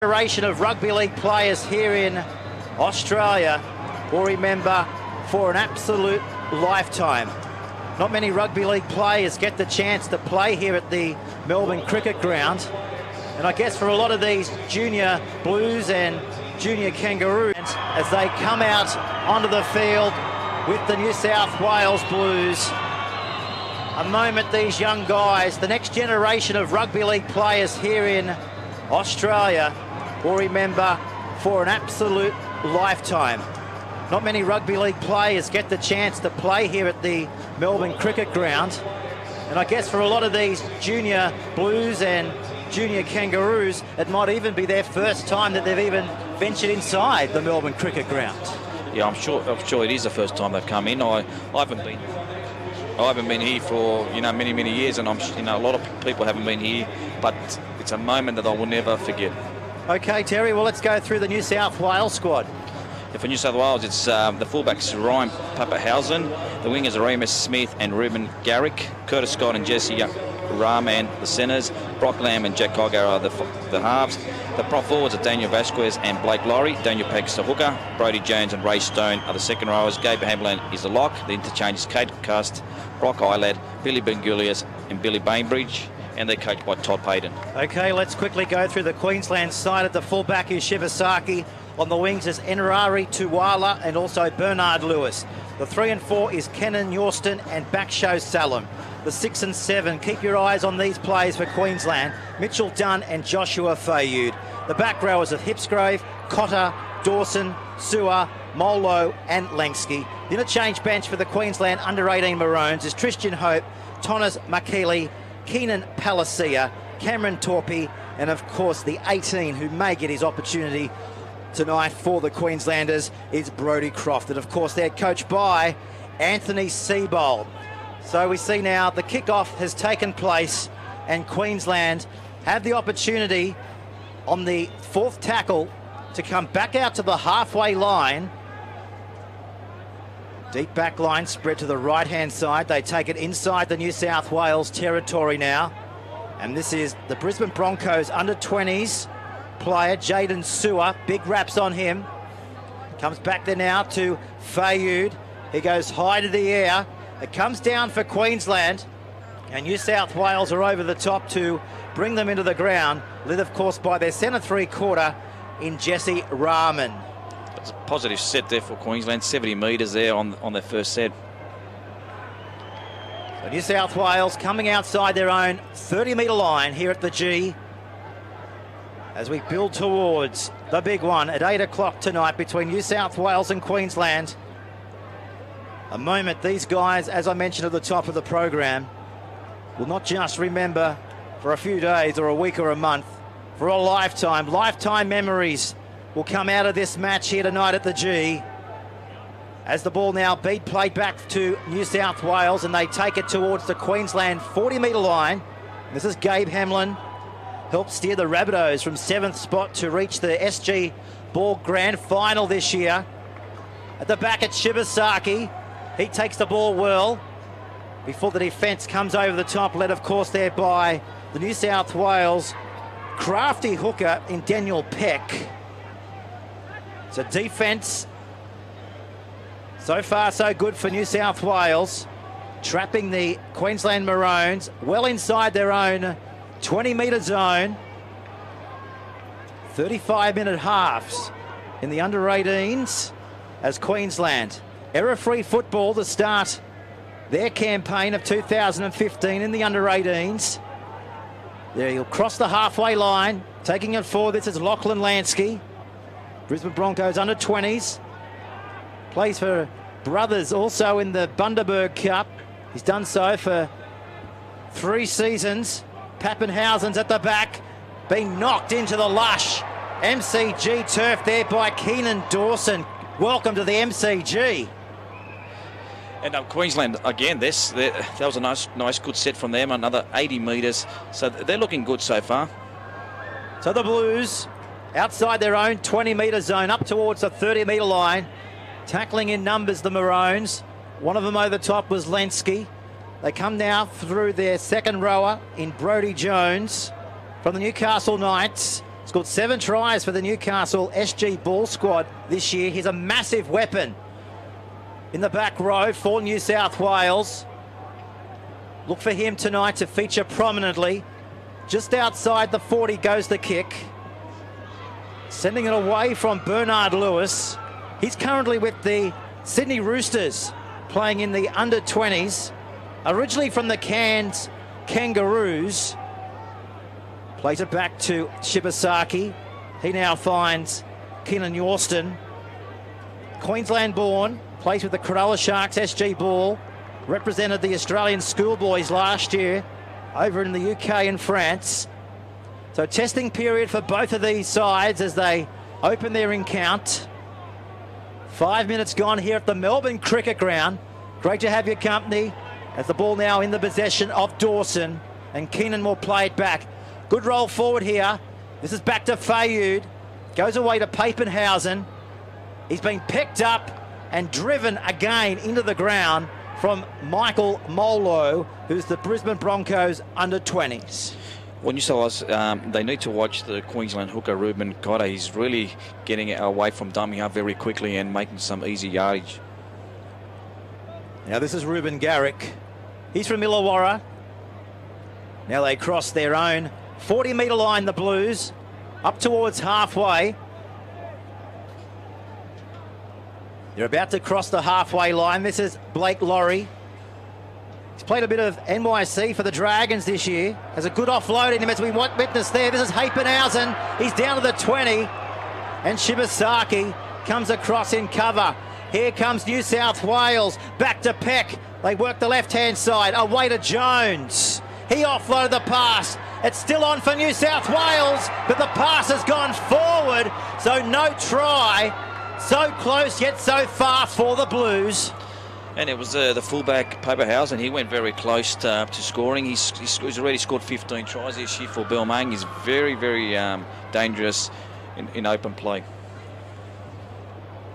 Generation of rugby league players here in Australia will remember for an absolute lifetime. Not many rugby league players get the chance to play here at the Melbourne Cricket Ground. And I guess for a lot of these junior Blues and junior Kangaroos, as they come out onto the field with the New South Wales Blues, a moment these young guys, the next generation of rugby league players here in Australia, will remember for an absolute lifetime. Not many rugby league players get the chance to play here at the Melbourne Cricket Ground. And I guess for a lot of these junior Blues and junior Kangaroos, it might even be their first time that they've even ventured inside the Melbourne Cricket Ground. Yeah, I'm sure it is the first time they've come in. I haven't been here for many years, and a lot of people haven't been here, but it's a moment that I will never forget. Okay, Terry, well, let's go through the New South Wales squad. Yeah, for New South Wales, it's the fullbacks Ryan Papahausen, the wingers are Remus Smith and Ruben Garrick, Curtis Scott and Jesse Rahman, the centres, Brock Lamb and Jack Cogar are the halves. The prop forwards are Daniel Vasquez and Blake Laurie, Daniel Peck's the hooker, Brody Jones and Ray Stone are the second rowers, Gabe Hamlin is the lock, the interchange is Kate Cust, Brock Eilad, Billy Bengulius and Billy Bainbridge, and they're coached by Todd Payton. Okay, let's quickly go through the Queensland side. At the fullback is Shibasaki. On the wings is Enrari Tuwala and also Bernard Lewis. The 3 and 4 is Kenan Yorston and Baksho Salam. The 6 and 7, keep your eyes on these players for Queensland, Mitchell Dunn and Joshua Fayud. The back rowers of Hipsgrave, Cotter, Dawson, Sewer, Molo and Langsky. The interchange bench for the Queensland under-18 Maroons is Tristan Hope, Tonas Makili, Keenan Palacia, Cameron Torpy, and of course the 18 who may get his opportunity tonight for the Queenslanders is Brodie Croft. And of course they're coached by Anthony Seibold. So we see now the kickoff has taken place and Queensland have the opportunity on the fourth tackle to come back out to the halfway line. Deep back line spread to the right-hand side. They take it inside the New South Wales territory now. And this is the Brisbane Broncos under-20s player, Jaden Sewer. Big raps on him. Comes back there now to Fayud. He goes high to the air. It comes down for Queensland. And New South Wales are over the top to bring them into the ground, led of course by their centre three-quarter in Jesse Rahman. It's a positive set there for Queensland, 70 metres there on their first set. So New South Wales coming outside their own 30-metre line here at the G as we build towards the big one at 8 o'clock tonight between New South Wales and Queensland. A moment these guys, as I mentioned at the top of the program, will not just remember for a few days or a week or a month, for a lifetime. Lifetime memories will come out of this match here tonight at the G. As the ball now played back to New South Wales and they take it towards the Queensland 40-metre line. This is Gabe Hamlin, helped steer the Rabbitohs from 7th spot to reach the SG Ball Grand Final this year. At the back it's Shibasaki. He takes the ball well before the defence comes over the top, led of course there by the New South Wales crafty hooker in Daniel Peck. So defence, so far so good for New South Wales, trapping the Queensland Maroons well inside their own 20-metre zone. 35-minute halves in the under-18s as Queensland. Error-free football to start their campaign of 2015 in the under-18s. There he'll cross the halfway line, taking it forward. This is Lachlan Lansky. Brisbane Broncos under-20s. Plays for Brothers also in the Bundaberg Cup. He's done so for 3 seasons. Pappenhausen's at the back, being knocked into the lush MCG turf there by Keenan Dawson. Welcome to the MCG. And Queensland, again, that was a nice good set from them, another 80 metres. So they're looking good so far. So the Blues, outside their own 20-metre zone, up towards the 30-metre line. Tackling in numbers, the Maroons. One of them over the top was Lansky. They come now through their second rower in Brodie Jones from the Newcastle Knights. Scored 7 tries for the Newcastle SG Ball squad this year. He's a massive weapon in the back row for New South Wales. Look for him tonight to feature prominently. Just outside the 40 goes the kick. Sending it away from Bernard Lewis. He's currently with the Sydney Roosters, playing in the under-20s. Originally from the Cairns Kangaroos. Plays it back to Shibasaki. He now finds Keenan Yorston. Queensland-born, plays with the Cronulla Sharks SG Ball. Represented the Australian schoolboys last year over in the UK and France. So testing period for both of these sides as they open their encounter. 5 minutes gone here at the Melbourne Cricket Ground. Great to have your company as the ball now in the possession of Dawson, and Keenan will play it back. Good roll forward here. This is back to Fayud. Goes away to Papenhausen. He's been picked up and driven again into the ground from Michael Molo, who's the Brisbane Broncos under-20s. Well, New South Wales, they need to watch the Queensland hooker Ruben Cotter. He's really getting away from dummy up very quickly and making some easy yardage. Now this is Ruben Garrick. He's from Illawarra. Now they cross their own 40-metre line, the Blues, up towards halfway. They're about to cross the halfway line. This is Blake Laurie. He's played a bit of NYC for the Dragons this year. Has a good offload in him as we witness there. This is Hapenhausen. He's down to the 20. And Shibasaki comes across in cover. Here comes New South Wales. Back to Peck. They work the left-hand side. Away to Jones. He offloaded the pass. It's still on for New South Wales, but the pass has gone forward. So no try. So close yet so far for the Blues. And it was the fullback, Papenhausen. He went very close to scoring. He's already scored 15 tries this year for Balmain. He's very, very dangerous in open play.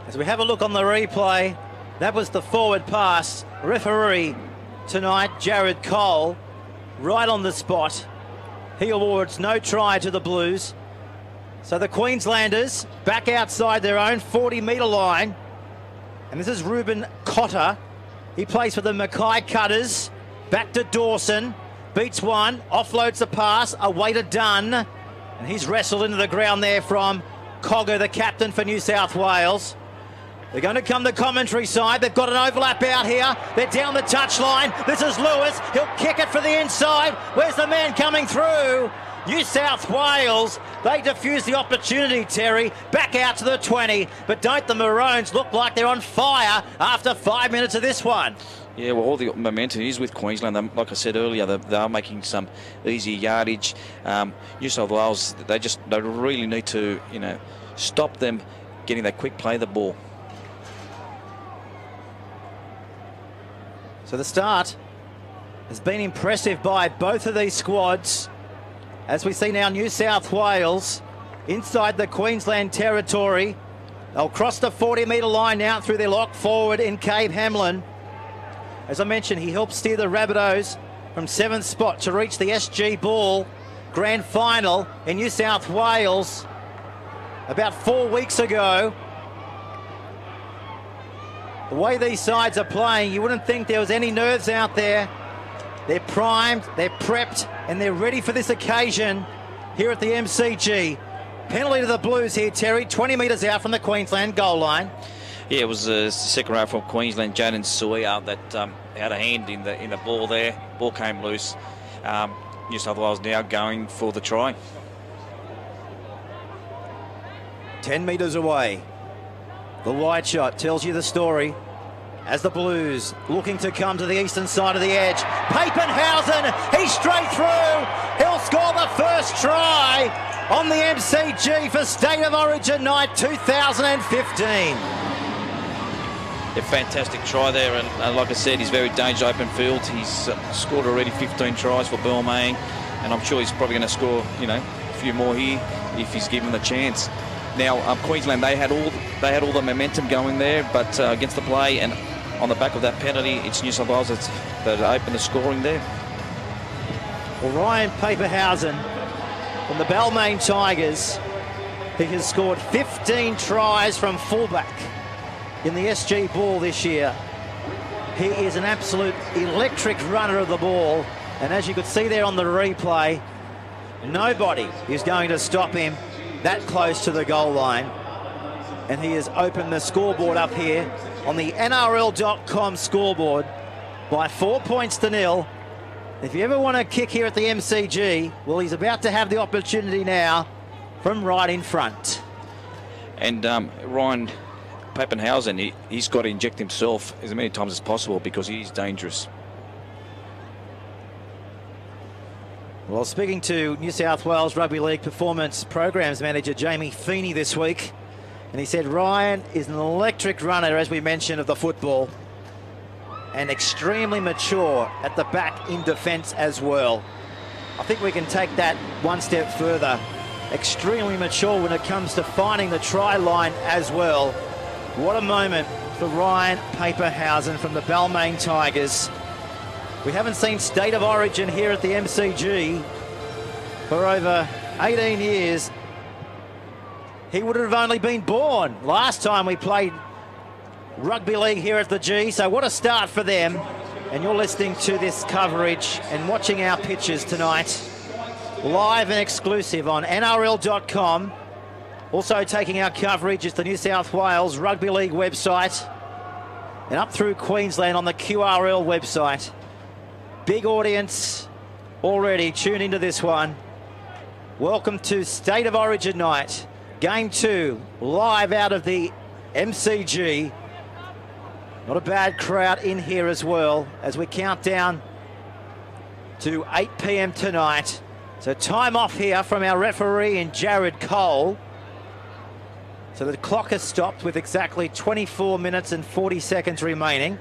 As we have a look on the replay, that was the forward pass. Referee tonight, Jared Cole, right on the spot. He awards no try to the Blues. So the Queenslanders back outside their own 40-metre line. And this is Ruben Cotter. He plays for the Mackay Cutters. Back to Dawson. Beats one. Offloads the pass. Away to Dunn. And he's wrestled into the ground there from Cogger, the captain for New South Wales. They're going to come the commentary side. They've got an overlap out here. They're down the touchline. This is Lewis. He'll kick it for the inside. Where's the man coming through? New South Wales, they defuse the opportunity, Terry. Back out to the 20. But don't the Maroons look like they're on fire after 5 minutes of this one? Yeah, well, all the momentum is with Queensland. Like I said earlier, they are making some easy yardage. New South Wales, they really need to, stop them getting that quick play of the ball. So the start has been impressive by both of these squads. As we see now, New South Wales inside the Queensland territory. They'll cross the 40-metre line now through their lock forward in Cave Hamlin. As I mentioned, he helped steer the Rabbitohs from 7th spot to reach the SG Ball Grand Final in New South Wales about 4 weeks ago. The way these sides are playing, you wouldn't think there was any nerves out there. They're primed, they're prepped, and they're ready for this occasion here at the MCG. Penalty to the Blues here, Terry, 20 metres out from the Queensland goal line. Yeah, it was the second row from Queensland, Jaden Suia, that had a hand in the ball there. Ball came loose. New South Wales now going for the try. 10 metres away. The wide shot tells you the story. As the Blues looking to come to the eastern side of the edge. Papenhausen, he's straight through. He'll score the first try on the MCG for State of Origin night 2015. A fantastic try there, and like I said, he's very dangerous open field. He's scored already 15 tries for Balmain, and I'm sure he's probably going to score, a few more here if he's given the chance. Now, Queensland, they had all the momentum going there, but against the play and on the back of that penalty, it's New South Wales that opened the scoring there. Well, Ryan Papenhausen from the Balmain Tigers He has scored 15 tries from fullback in the SG Ball this year. He is an absolute electric runner of the ball, and as you could see there on the replay, nobody is going to stop him that close to the goal line. And he has opened the scoreboard up here on the NRL.com scoreboard by 4 points to 0. If you ever want to kick here at the MCG, well, he's about to have the opportunity now from right in front. And Ryan Pappenhausen, he's got to inject himself as many times as possible because he's dangerous. Well, speaking to New South Wales Rugby League Performance Programs Manager Jamie Feeney this week, and he said Ryan is an electric runner, as we mentioned, of the football, and extremely mature at the back in defence as well. I think we can take that one step further. Extremely mature when it comes to finding the try line as well. What a moment for Ryan Pappenhausen from the Balmain Tigers. We haven't seen State of Origin here at the MCG for over 18 years. He would have only been born last time we played rugby league here at the G, so what a start for them. And you're listening to this coverage and watching our pitches tonight, live and exclusive on NRL.com. Also taking our coverage is the New South Wales Rugby League website and up through Queensland on the QRL website. Big audience already tuned into this one. Welcome to State of Origin night. Game 2, live out of the MCG. Not a bad crowd in here as well as we count down to 8 p.m. tonight. So time off here from our referee in Jared Cole. So the clock has stopped with exactly 24 minutes and 40 seconds remaining.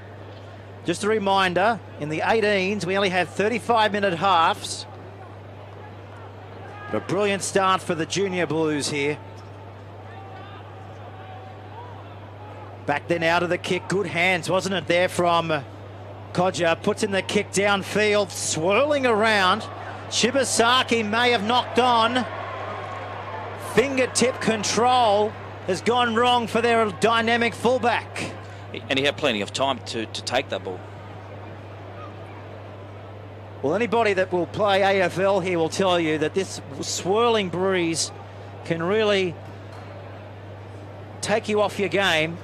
Just a reminder, in the 18s, we only have 35-minute halves. But a brilliant start for the Junior Blues here. Back then out of the kick, good hands, wasn't it, there from Codger. Puts in the kick downfield, swirling around. Shibasaki may have knocked on. Fingertip control has gone wrong for their dynamic fullback. And he had plenty of time to take that ball. Well, anybody that will play AFL here will tell you that this swirling breeze can really take you off your game.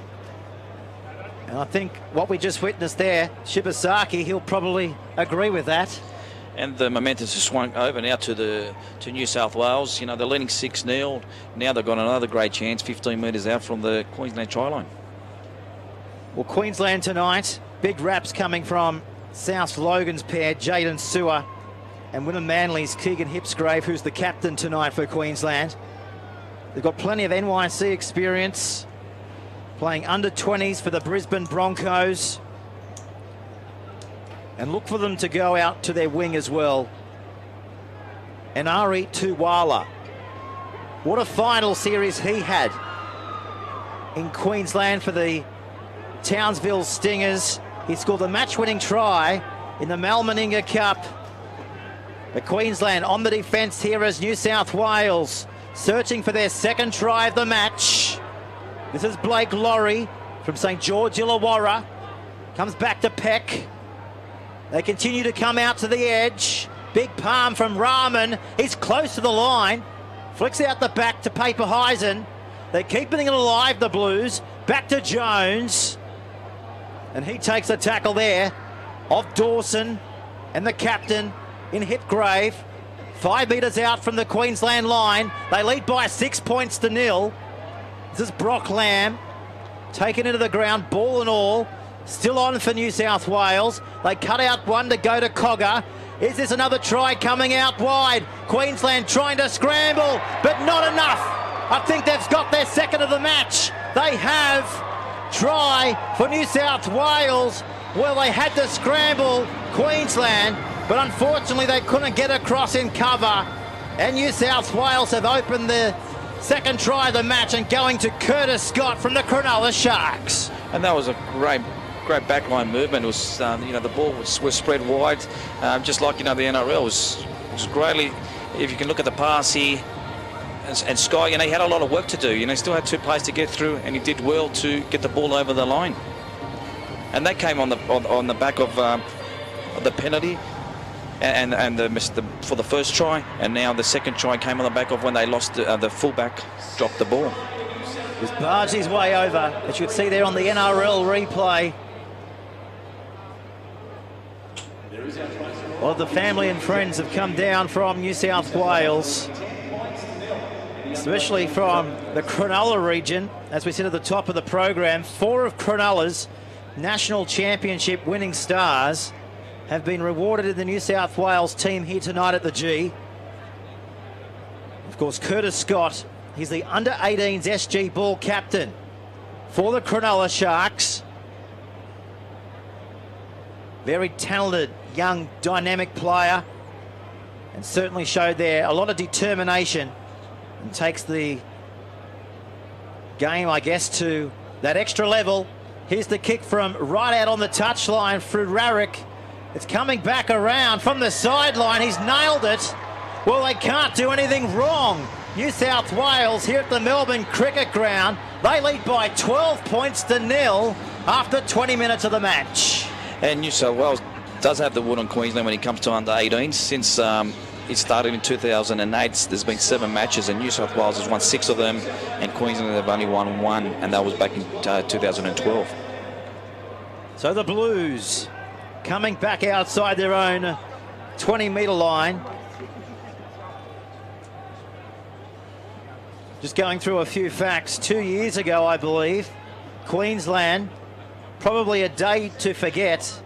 And I think what we just witnessed there, Shibasaki, he'll probably agree with that. And the momentum has swung over now to New South Wales. You know, they're leading 6-0. Now they've got another great chance, 15 metres out from the Queensland try line. Well, Queensland tonight, big raps coming from South Logan's pair, Jaden Sewer, and Wynnum Manly's Keegan Hipsgrave, who's the captain tonight for Queensland. They've got plenty of NYC experience, playing under-20s for the Brisbane Broncos. And look for them to go out to their wing as well. And Ari Tuwala. What a final series he had in Queensland for the Townsville Stingers. He scored the match-winning try in the Mal Meninga Cup. But Queensland on the defence here as New South Wales searching for their second try of the match. This is Blake Laurie from St George Illawarra. Comes back to Peck. They continue to come out to the edge. Big palm from Rahman. He's close to the line. Flicks out the back to Paperheisen. They're keeping it alive, the Blues. Back to Jones. And he takes a tackle there of Dawson and the captain in Hipgrave. 5 metres out from the Queensland line. They lead by 6 points to 0. This is Brock Lamb. Taken into the ground, ball and all. Still on for New South Wales. They cut out one to go to Cogger. Is this another try coming out wide? Queensland trying to scramble, but not enough. I think they've got their second of the match. They have. Try for New South Wales. Well, they had to scramble, Queensland, but unfortunately they couldn't get across in cover. And New South Wales have opened the second try of the match and going to Curtis Scott from the Cronulla Sharks. And that was a great backline movement. It was, the ball was spread wide, just like, the NRL was greatly. If you can look at the pass here, and Sky, he had a lot of work to do. He still had 2 players to get through, and he did well to get the ball over the line. And that came on the back of the penalty and for the first try, and now the second try came on the back of when they lost the fullback dropped the ball. He's barged his way over, as you can see there on the NRL replay. A lot of the family and friends have come down from New South Wales, especially from the Cronulla region. As we sit at the top of the program, 4 of Cronulla's national championship winning stars have been rewarded in the New South Wales team here tonight at the G. Of course, Curtis Scott, he's the under-18s SG ball captain for the Cronulla Sharks. Very talented, young, dynamic player, and certainly showed there a lot of determination and takes the game, I guess, to that extra level. Here's the kick from right out on the touchline through Rarick. It's coming back around from the sideline. He's nailed it. Well, they can't do anything wrong. New South Wales here at the Melbourne Cricket Ground. They lead by 12 points to 0 after 20 minutes of the match. And New South Wales does have the wood on Queensland when it comes to under-18s. Since it started in 2008, there's been 7 matches, and New South Wales has won 6 of them, and Queensland have only won 1, and that was back in 2012. So the Blues coming back outside their own 20-metre line. Just going through a few facts. 2 years ago, I believe, Queensland, probably a day to forget.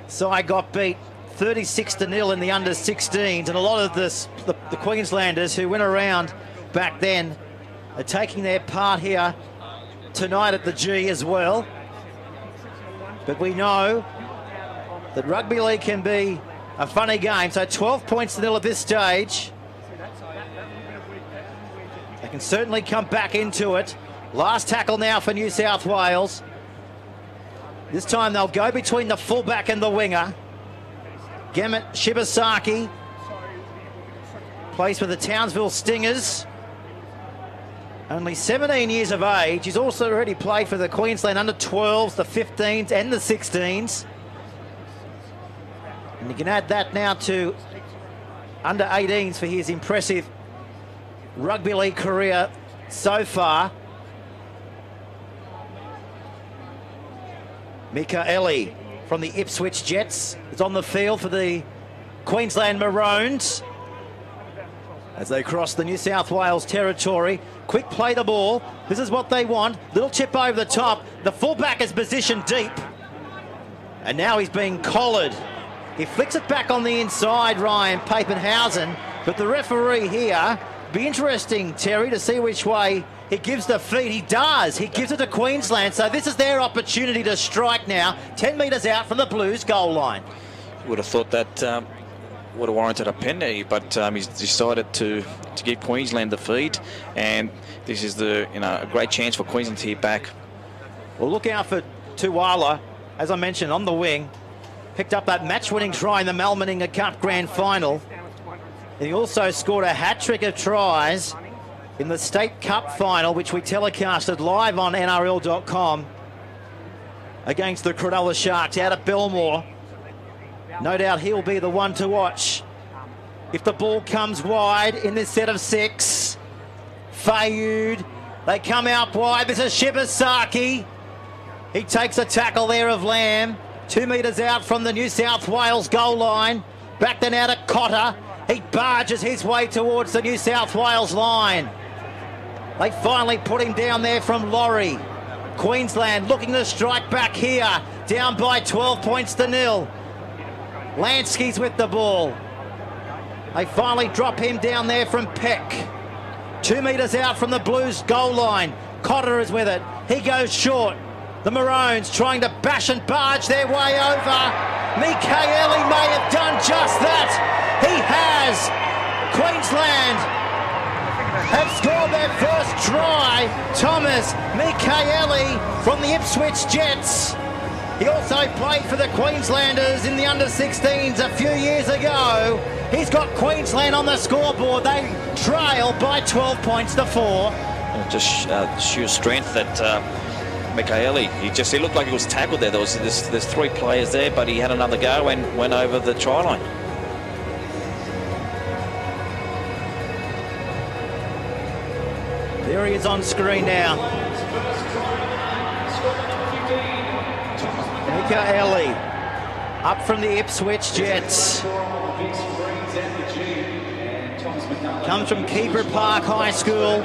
So I got beat 36-0 in the under-16s, and a lot of the Queenslanders who went around back then are taking their part here tonight at the G as well. But we know that rugby league can be a funny game. So 12 points to 0 at this stage. They can certainly come back into it. Last tackle now for New South Wales. This time they'll go between the fullback and the winger. Gemmet Shibasaki plays for the Townsville Stingers. Only 17 years of age. He's also already played for the Queensland under-12s, the 15s and the 16s. And you can add that now to under-18s for his impressive rugby league career so far. Mikaeli from the Ipswich Jets is on the field for the Queensland Maroons as they cross the New South Wales territory. Quick play the ball. This is what they want. Little chip over the top. The fullback is positioned deep. And now he's being collared. He flicks it back on the inside, Ryan Papenhausen. But the referee here, be interesting, Terry, to see which way he gives the feed. He does. He gives it to Queensland. So this is their opportunity to strike now. 10 metres out from the Blues goal line. You would have thought that would have warranted a penalty, but he's decided to give Queensland the feed, and this is a great chance for Queensland to hit back. Well, look out for Tuwala, as I mentioned, on the wing. Picked up that match-winning try in the Malmaninga Cup Grand Final. And he also scored a hat-trick of tries in the State Cup Final, which we telecasted live on NRL.com against the Cronulla Sharks out at Belmore. No doubt he'll be the one to watch. If the ball comes wide in this set of 6, Fayud, they come out wide. This is Shibasaki. He takes a tackle there of Lamb. 2 metres out from the New South Wales goal line. Back then out at Cotter. He barges his way towards the New South Wales line. They finally put him down there from Laurie. Queensland looking to strike back here. Down by 12 points to 0. Lansky's with the ball. They finally drop him down there from Peck. 2 metres out from the Blues goal line. Cotter is with it. He goes short. The Maroons trying to bash and barge their way over. Mikaeli may have done just that. He has. Queensland have scored their first try. Thomas Mikaeli from the Ipswich Jets He also played for the Queenslanders in the under-16s a few years ago. He's got Queensland on the scoreboard. They trail by 12 points to 4. Just sheer strength that Michaeli. He looked like he was tackled there. There's 3 players there, but he had another go and went over the try line. There he is on screen now. Michaeli, up from the Ipswich Jets. Comes from Keeper Park High School.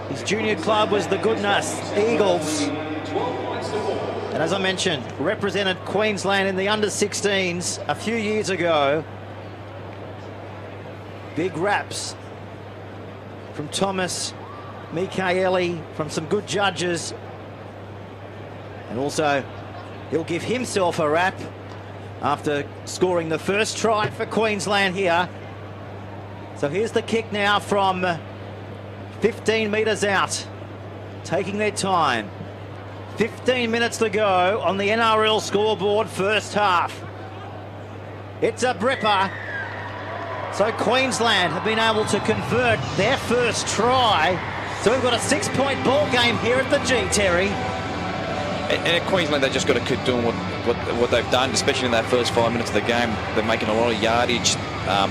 His junior club was the Goodness Eagles. And as I mentioned, represented Queensland in the under-16s a few years ago. Big raps from Thomas Michaeli, from some good judges. And also, he'll give himself a rap after scoring the first try for Queensland here. So here's the kick now from 15 metres out, taking their time. 15 minutes to go on the NRL scoreboard, first half. It's a bripper. So Queensland have been able to convert their first try. So we've got a 6-point ball game here at the G, Terry. And at Queensland, they just got to keep doing what they've done, especially in that first 5 minutes of the game. They're making a lot of yardage.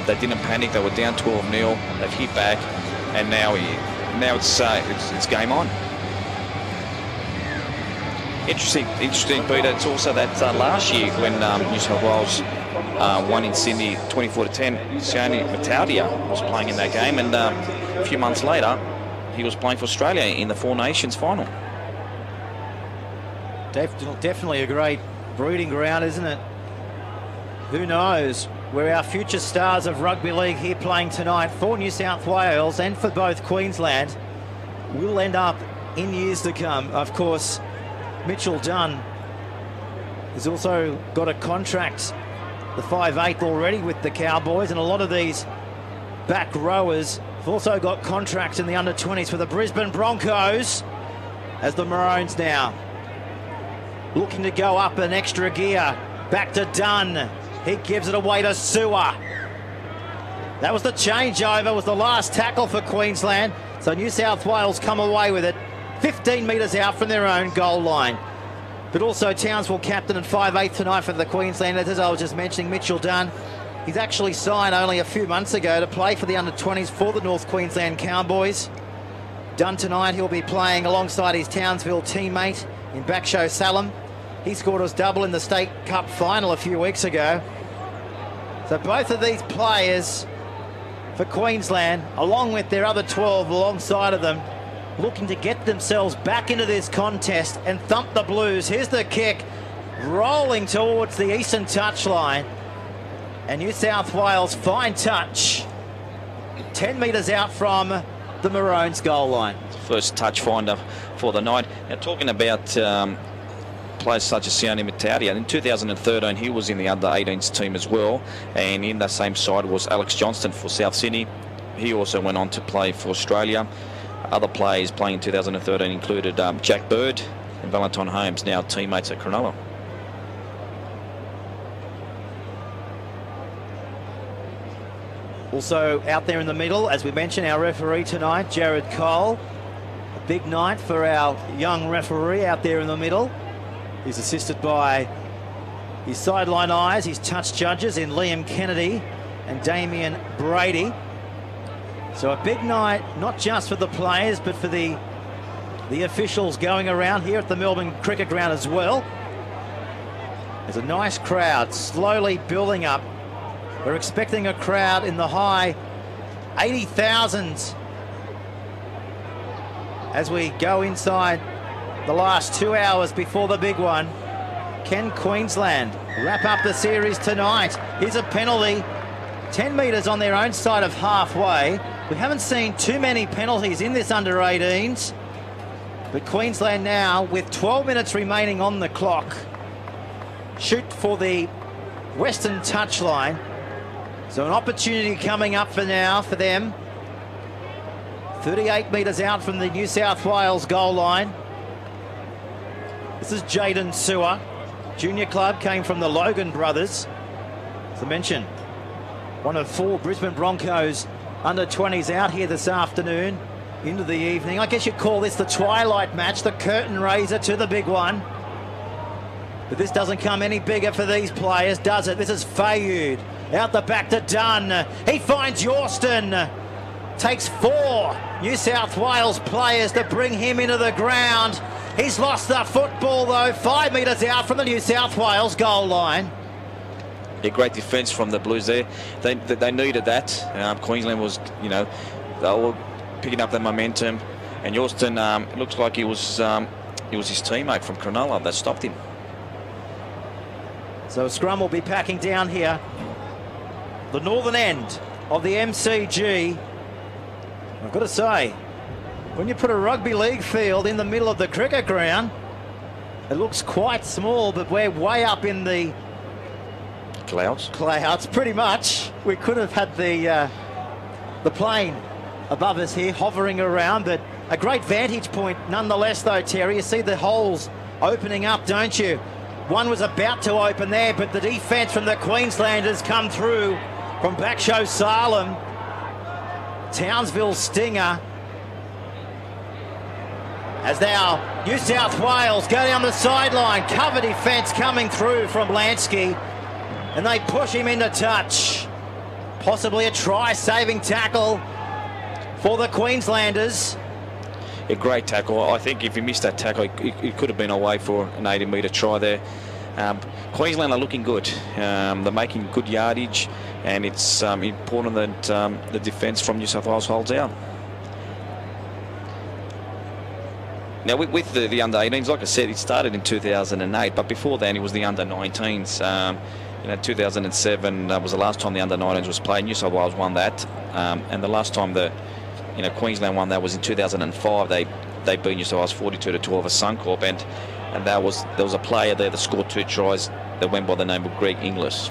They didn't panic. They were down 12-0. They've hit back, and now it's game on. Interesting, Peter. It's also that last year when New South Wales won in Sydney 24-10. Sione Matautia was playing in that game, and a few months later, he was playing for Australia in the Four Nations final. Definitely a great breeding ground, isn't it? Who knows where our future stars of rugby league here playing tonight for New South Wales and for both Queensland will end up in years to come. Of course, Mitchell Dunn has also got a contract, the 5'8", already with the Cowboys, and a lot of these back rowers have also got contracts in the under-20s for the Brisbane Broncos, as the Maroons now looking to go up an extra gear. Back to Dunn. He gives it away to Sewer. That was the changeover, was the last tackle for Queensland. So New South Wales come away with it 15 metres out from their own goal line. But also Townsville captain and 5'8" tonight for the Queenslanders. As I was just mentioning, Mitchell Dunn, he's actually signed only a few months ago to play for the under-20s for the North Queensland Cowboys. Dunn tonight, he'll be playing alongside his Townsville teammate in Backshow Salem. He scored his double in the State Cup final a few weeks ago. So both of these players for Queensland, along with their other 12 alongside of them, looking to get themselves back into this contest and thump the Blues. Here's the kick, rolling towards the eastern touchline. And New South Wales, fine touch, 10 metres out from the Maroons' goal line. First touch finder for the night. Now, talking about players such as Sione Matautia, in 2013 he was in the under-18s team as well, and in that same side was Alex Johnston for South Sydney. He also went on to play for Australia. Other players playing in 2013 included Jack Bird and Valentine Holmes, now teammates at Cronulla. Also out there in the middle, as we mentioned, our referee tonight, Jared Cole. A big night for our young referee out there in the middle. He's assisted by his sideline eyes, his touch judges in Liam Kennedy and Damien Brady. So a big night, not just for the players, but for the officials going around here at the Melbourne Cricket Ground as well. There's a nice crowd slowly building up. We're expecting a crowd in the high 80,000s as we go inside the last 2 hours before the big one. Can Queensland wrap up the series tonight? Here's a penalty, 10 metres on their own side of halfway. We haven't seen too many penalties in this under-18s, but Queensland now, with 12 minutes remaining on the clock, shoot for the western touchline. So an opportunity coming up for now for them. 38 metres out from the New South Wales goal line. This is Jaden Sewer. Junior club came from the Logan brothers. As I mentioned, one of 4 Brisbane Broncos under-20s out here this afternoon into the evening. I guess you'd call this the twilight match, the curtain raiser to the big one. But this doesn't come any bigger for these players, does it? This is Fayud. Out the back to Dunn. He finds Yorston. Takes 4 New South Wales players to bring him into the ground. He's lost the football though, 5 metres out from the New South Wales goal line. Yeah, great defence from the Blues there. They needed that. Queensland was, you know, they were picking up the momentum. And Yorston, it looks like he was his teammate from Cronulla that stopped him. So scrum will be packing down here. The northern end of the MCG. I've got to say, when you put a rugby league field in the middle of the cricket ground, it looks quite small, but we're way up in the clouds. Pretty much. We could have had the plane above us here hovering around, but a great vantage point nonetheless though, Terry. You see the holes opening up, don't you? One was about to open there, but the defence from the Queenslanders come through from Backshow Salem. Townsville Stinger. As now New South Wales go down the sideline. Cover defence coming through from Lansky. And they push him into touch. Possibly a try-saving tackle for the Queenslanders. A great tackle. I think if he missed that tackle, it could have been away for an 80-metre try there. Queensland are looking good. They're making good yardage, and it's important that the defence from New South Wales holds out. Now, with the under-18s, like I said, it started in 2008, but before then it was the under-19s. 2007 was the last time the under-19s was played. New South Wales won that, and the last time Queensland won that was in 2005. They beat New South Wales 42-12 at Suncorp, and there was a player there that scored 2 tries that went by the name of Greg Inglis.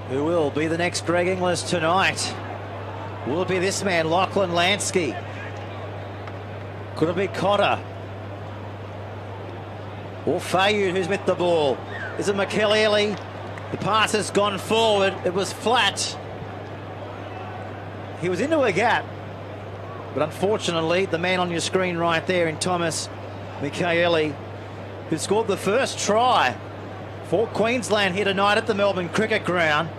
Who will be the next Greg Inglis tonight? Will it be this man, Lachlan Lansky? Could it be Cotter? Or Fayud, who's with the ball? Is it McKelly? The pass has gone forward. It was flat. He was into a gap. But unfortunately, the man on your screen right there in Thomas Michaeli, who scored the first try for Queensland here tonight at the Melbourne Cricket Ground,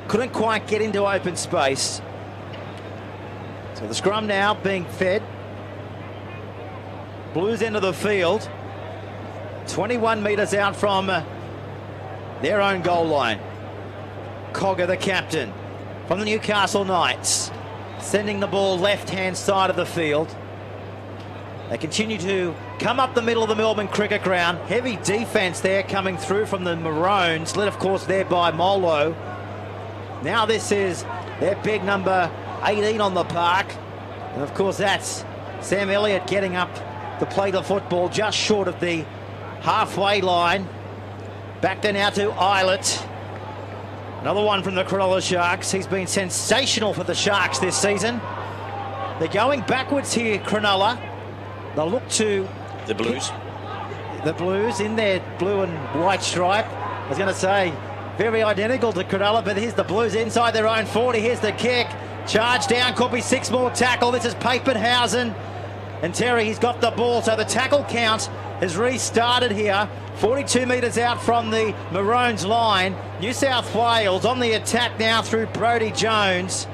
couldn't quite get into open space. So the scrum now being fed. Blues into the field. 21 metres out from their own goal line. Cogger, the captain from the Newcastle Knights, sending the ball left-hand side of the field. They continue to come up the middle of the Melbourne Cricket Ground. Heavy defence there coming through from the Maroons, led of course there by Molo. Now this is their big number 18 on the park. And of course that's Sam Elliott getting up to play the football just short of the halfway line. Back there now to Eilert. Another one from the Cronulla Sharks. He's been sensational for the Sharks this season. They're going backwards here, Cronulla. They'll look to the Blues. The Blues in their blue and white stripe. I was going to say, very identical to Cronulla, but here's the Blues inside their own 40. Here's the kick. Charge down, could be 6 more tackle. This is Papenhausen. And Terry, he's got the ball, so the tackle count has restarted here. 42 metres out from the Maroons line. New South Wales on the attack now through Brodie Jones.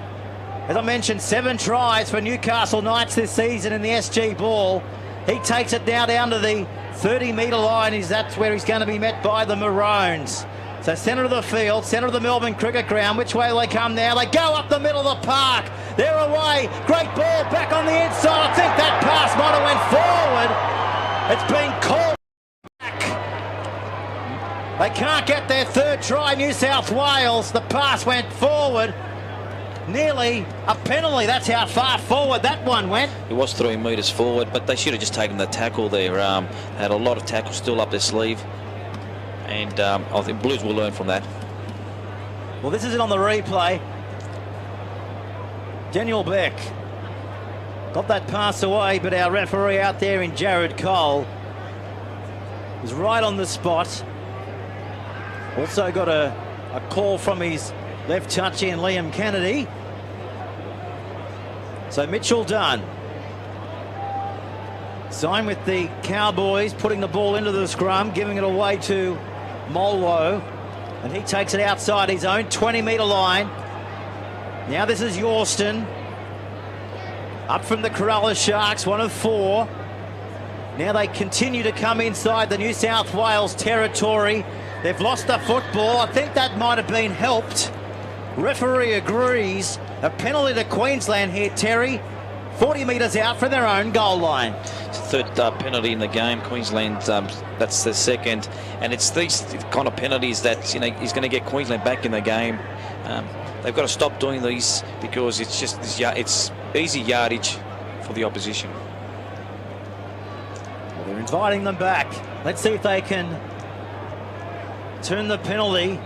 As I mentioned, 7 tries for Newcastle Knights this season in the SG ball. He takes it now down to the 30-metre line. That's where he's going to be met by the Maroons. So centre of the field, centre of the Melbourne Cricket Ground. Which way will they come now? They go up the middle of the park. They're away. Great ball back on the inside. I think that pass might have went forward. It's been called back. They can't get their 3rd try, New South Wales. The pass went forward. Nearly a penalty. That's how far forward that one went. It was 3 metres forward, but they should have just taken the tackle there. Had a lot of tackles still up their sleeve. And I think Blues will learn from that. Well, this is it on the replay. Daniel Beck Got that pass away, but our referee out there in Jared Cole was right on the spot. Also got a call from his left touchy and Liam Kennedy. So Mitchell Dunn signed with the Cowboys, putting the ball into the scrum, giving it away to Molo, and he takes it outside his own 20-metre line. Now this is Yorston, up from the Corolla Sharks, 1 of 4. Now they continue to come inside the New South Wales territory. They've lost the football. I think that might have been helped. Referee agrees. A penalty to Queensland here, Terry. 40 metres out from their own goal line. It's the third penalty in the game. Queensland, that's the second. And it's these kind of penalties that, you know, is going to get Queensland back in the game. They've got to stop doing these because it's just it's easy yardage for the opposition. Well, they're inviting them back. Let's see if they can turn the penalty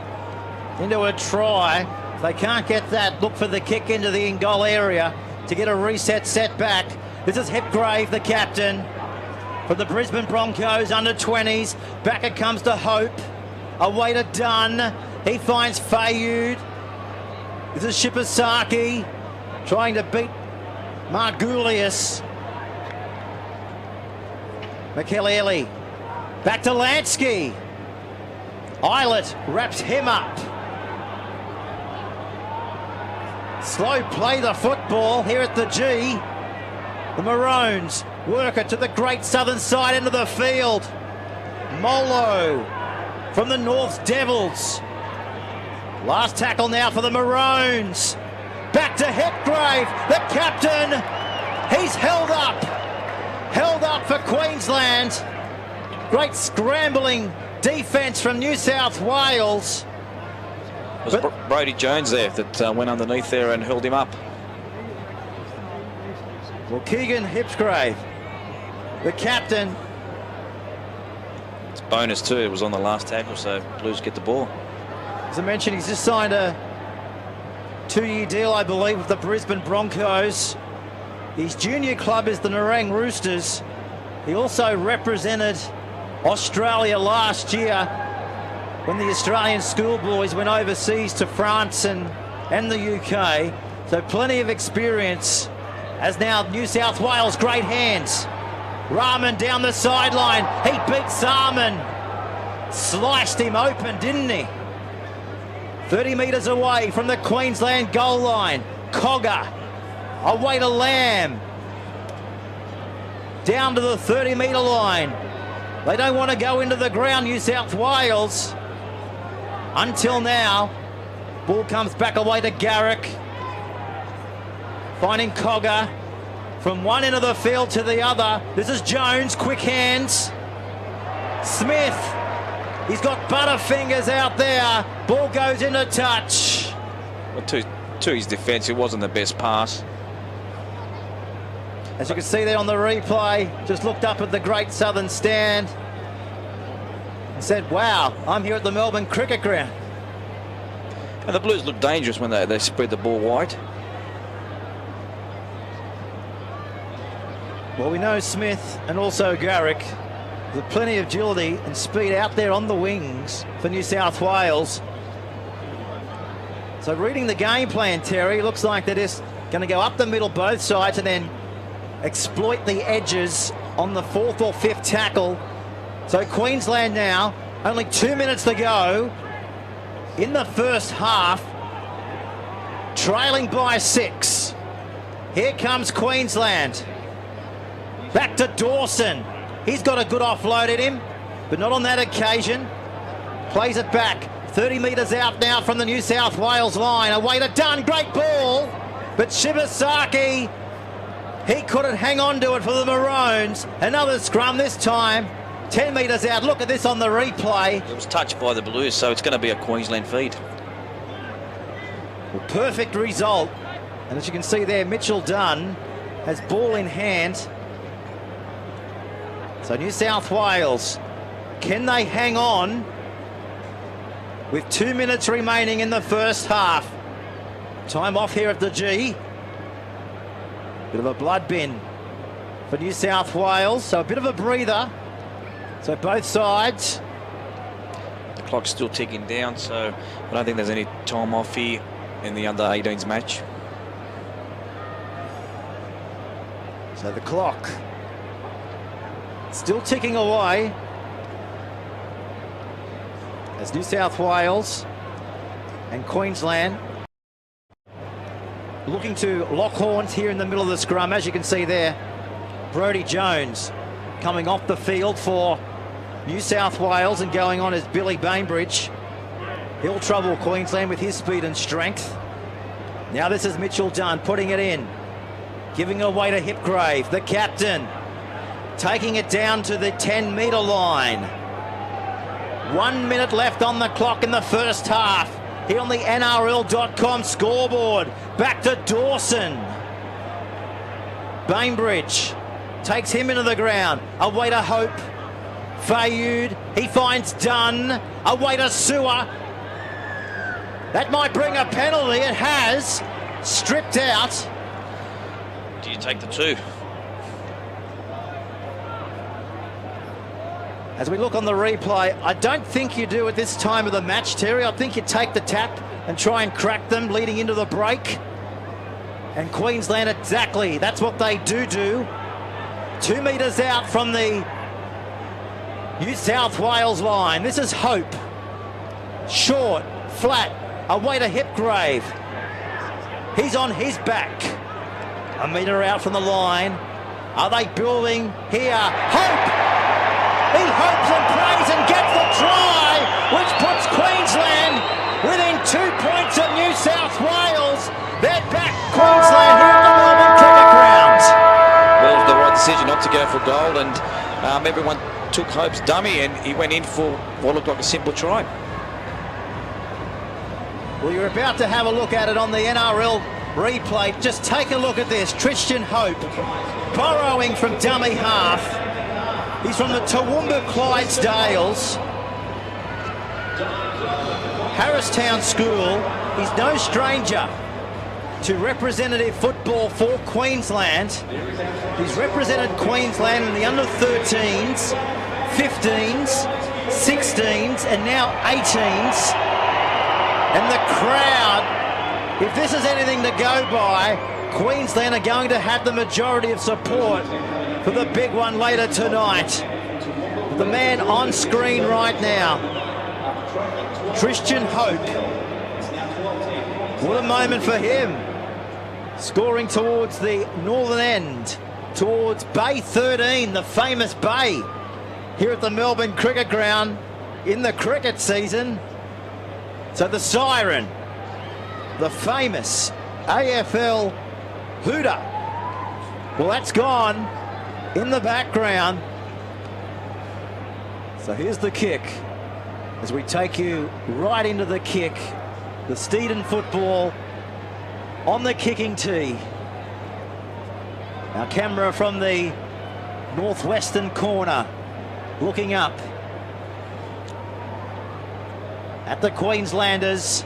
into a try. If they can't get that, look for the kick into the in-goal area to get a reset set back. This is Hipgrave, the captain for the Brisbane Broncos under-20s. Back it comes to Hope. Away to Dunn. He finds Fayud. This is Shibasaki trying to beat Margulius. McKelly. Back to Lansky. Eilert wraps him up. Slow play the football here at the G. The Maroons work it to the great southern side into the field. Molo from the North Devils. Last tackle now for the Maroons. Back to Hipgrave, the captain. He's held up. Held up for Queensland. Great scrambling defence from New South Wales. It was Brodie Jones there that went underneath there and held him up. Well, Keegan Hipgrave, the captain. It's bonus too. It was on the last tackle, so Blues get the ball. As I mentioned, he's just signed a 2-year deal, I believe, with the Brisbane Broncos. His junior club is the Nerang Roosters. He also represented Australia last year when the Australian schoolboys went overseas to France and the UK. So plenty of experience. As now New South Wales, great hands. Rahman down the sideline. He beat Sarman. Sliced him open, didn't he? 30 metres away from the Queensland goal line. Cogger. Away to Lamb. Down to the 30-metre line. They don't want to go into the ground, New South Wales. Until now. Ball comes back away to Garrick. Finding Cogger. From one end of the field to the other. This is Jones, quick hands. Smith. He's got Butterfingers out there. Ball goes into touch. Well, to his defence, it wasn't the best pass. As you can see there on the replay, just looked up at the Great Southern Stand and said, wow, I'm here at the Melbourne Cricket Ground. And the Blues look dangerous when they spread the ball wide. Well, we know Smith and also Garrick, with plenty of agility and speed out there on the wings for New South Wales. So reading the game plan, Terry, looks like they're just going to go up the middle both sides and then exploit the edges on the 4th or 5th tackle. So Queensland now, only 2 minutes to go in the first half, trailing by 6. Here comes Queensland. Back to Dawson. He's got a good offload at him, but not on that occasion. Plays it back. 30 metres out now from the New South Wales line. Away to Dunn. Great ball. But Shibasaki, he couldn't hang on to it for the Maroons. Another scrum this time. 10 metres out. Look at this on the replay. It was touched by the Blues, so it's going to be a Queensland feed. Well, perfect result. And as you can see there, Mitchell Dunn has ball in hand. So New South Wales, can they hang on with 2 minutes remaining in the first half? Time off here at the G. Bit of a blood bin for New South Wales, so a bit of a breather. So both sides. The clock's still ticking down, so I don't think there's any time off here in the under-18s match. So the clock still ticking away as New South Wales and Queensland looking to lock horns here in the middle of the scrum. As you can see there, Brodie Jones coming off the field for New South Wales and going on as Billy Bainbridge. He'll trouble Queensland with his speed and strength. Now this is Mitchell Dunn putting it in, giving away to Hipgrave, the captain, taking it down to the 10-metre line. 1 minute left on the clock in the first half. Here on the NRL.com scoreboard. Back to Dawson. Bainbridge takes him into the ground. Away to Hope. Fayud, he finds Dunn. Away to Sewer. That might bring a penalty. It has. Stripped out. Do you take the two? As we look on the replay, I don't think you do at this time of the match, Terry. I think you take the tap and try and crack them leading into the break. And Queensland, exactly, that's what they do. 2 metres out from the New South Wales line. This is Hope. Short, flat, away to Hipgrave. He's on his back. A metre out from the line. Are they building here? Hope! He hopes and prays and gets the try, which puts Queensland within 2 points of New South Wales. They're back, Queensland, here at the Melbourne Cricket Ground. Well, it was the right decision not to go for goal, and everyone took Hope's dummy, and he went in for what looked like a simple try. Well, you're about to have a look at it on the NRL replay. Just take a look at this. Tristan Hope borrowing from dummy half. He's from the Toowoomba Clydesdales, Harristown School. He's no stranger to representative football for Queensland. He's represented Queensland in the under-13s, 15s, 16s, and now 18s. And the crowd, if this is anything to go by, Queensland are going to have the majority of support for the big one later tonight. The man on screen right now, Tristan Hope. What a moment for him. Scoring towards the northern end, towards Bay 13, the famous Bay, here at the Melbourne Cricket Ground in the cricket season. So the siren, the famous AFL hooter. Well, that's gone in the background. So here's the kick as we take you right into the kick. The Steedon football on the kicking tee. Our camera from the northwestern corner looking up at the Queenslanders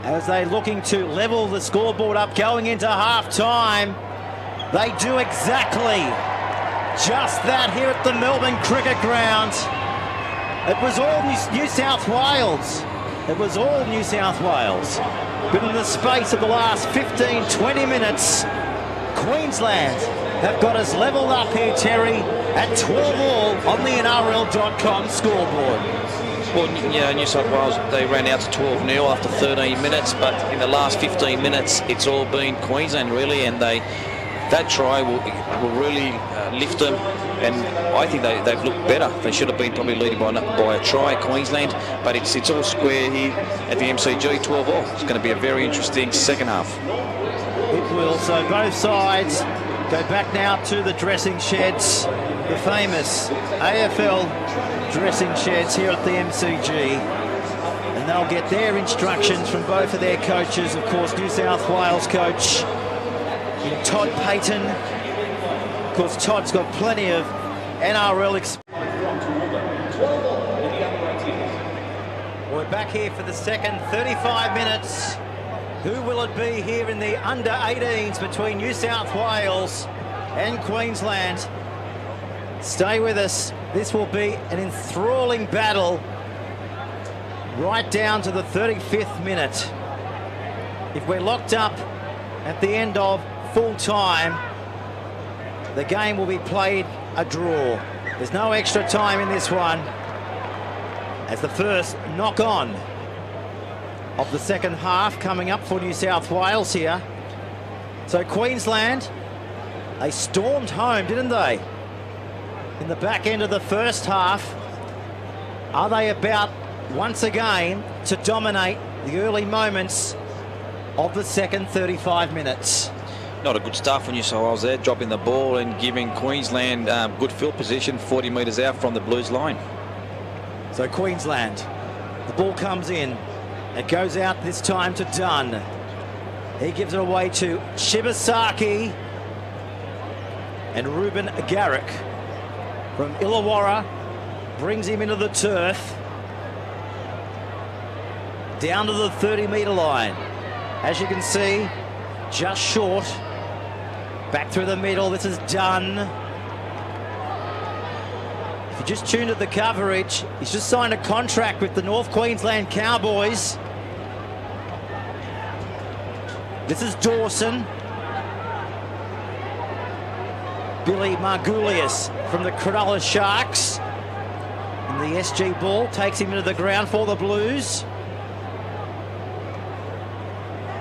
as they're looking to level the scoreboard up going into half-time. They do exactly just that here at the Melbourne Cricket Ground. It was all New South Wales. It was all New South Wales. But in the space of the last 15, 20 minutes, Queensland have got us levelled up here, Terry, at 12 all on the NRL.com scoreboard. Well, yeah, New South Wales, they ran out to 12-0 after 13 minutes, but in the last 15 minutes, it's all been Queensland, really, and that try will really lift them, and I think they've looked better. They should have been probably leading by a try, Queensland, but it's all square here at the MCG, 12 all. It's going to be a very interesting second half. It will. So both sides go back now to the dressing sheds, the famous AFL dressing sheds here at the MCG, and they'll get their instructions from both of their coaches. Of course, New South Wales coach in Todd Payton. Of course, Todd's got plenty of NRL experience. We're back here for the second 35 minutes Who will it be here in the under-18s between New South Wales and Queensland? Stay with us. This will be an enthralling battle right down to the 35th minute. If we're locked up at the end of full time, the game will be played a draw. There's no extra time in this one, as the first knock-on of the second half coming up for New South Wales here. So Queensland, they stormed home, didn't they, in the back end of the first half. Are they about, once again, to dominate the early moments of the second 35 minutes? Not a good start for New South Wales there, dropping the ball and giving Queensland good field position 40 metres out from the Blues line. So Queensland, the ball comes in. It goes out this time to Dunn. He gives it away to Shibasaki. And Ruben Garrick from Illawarra brings him into the turf. Down to the 30-metre line. As you can see, just short. Back through the middle, this is Dunn. If you just tuned at the coverage, he's just signed a contract with the North Queensland Cowboys. This is Dawson. Billy Margulies from the Cronulla Sharks. And the SG ball takes him into the ground for the Blues.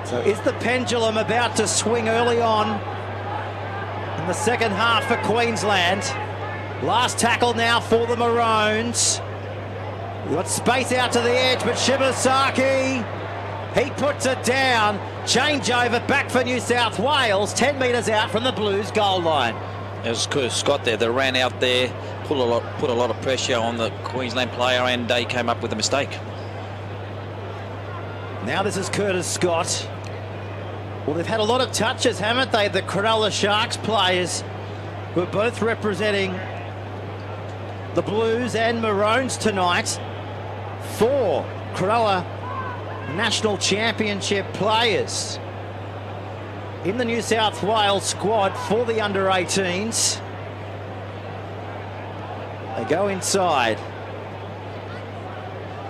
So is the pendulum about to swing early on in the second half for Queensland? Last tackle now for the Maroons. We've got space out to the edge, but Shibasaki, he puts it down. Changeover back for New South Wales, 10 metres out from the Blues goal line. It was Curtis Scott there that ran out there, put a lot of pressure on the Queensland player, and they came up with a mistake. Now this is Curtis Scott. Well, they've had a lot of touches, haven't they? The Cronulla Sharks players, who are both representing the Blues and Maroons tonight. 4 Cronulla National Championship players in the New South Wales squad for the under-18s. They go inside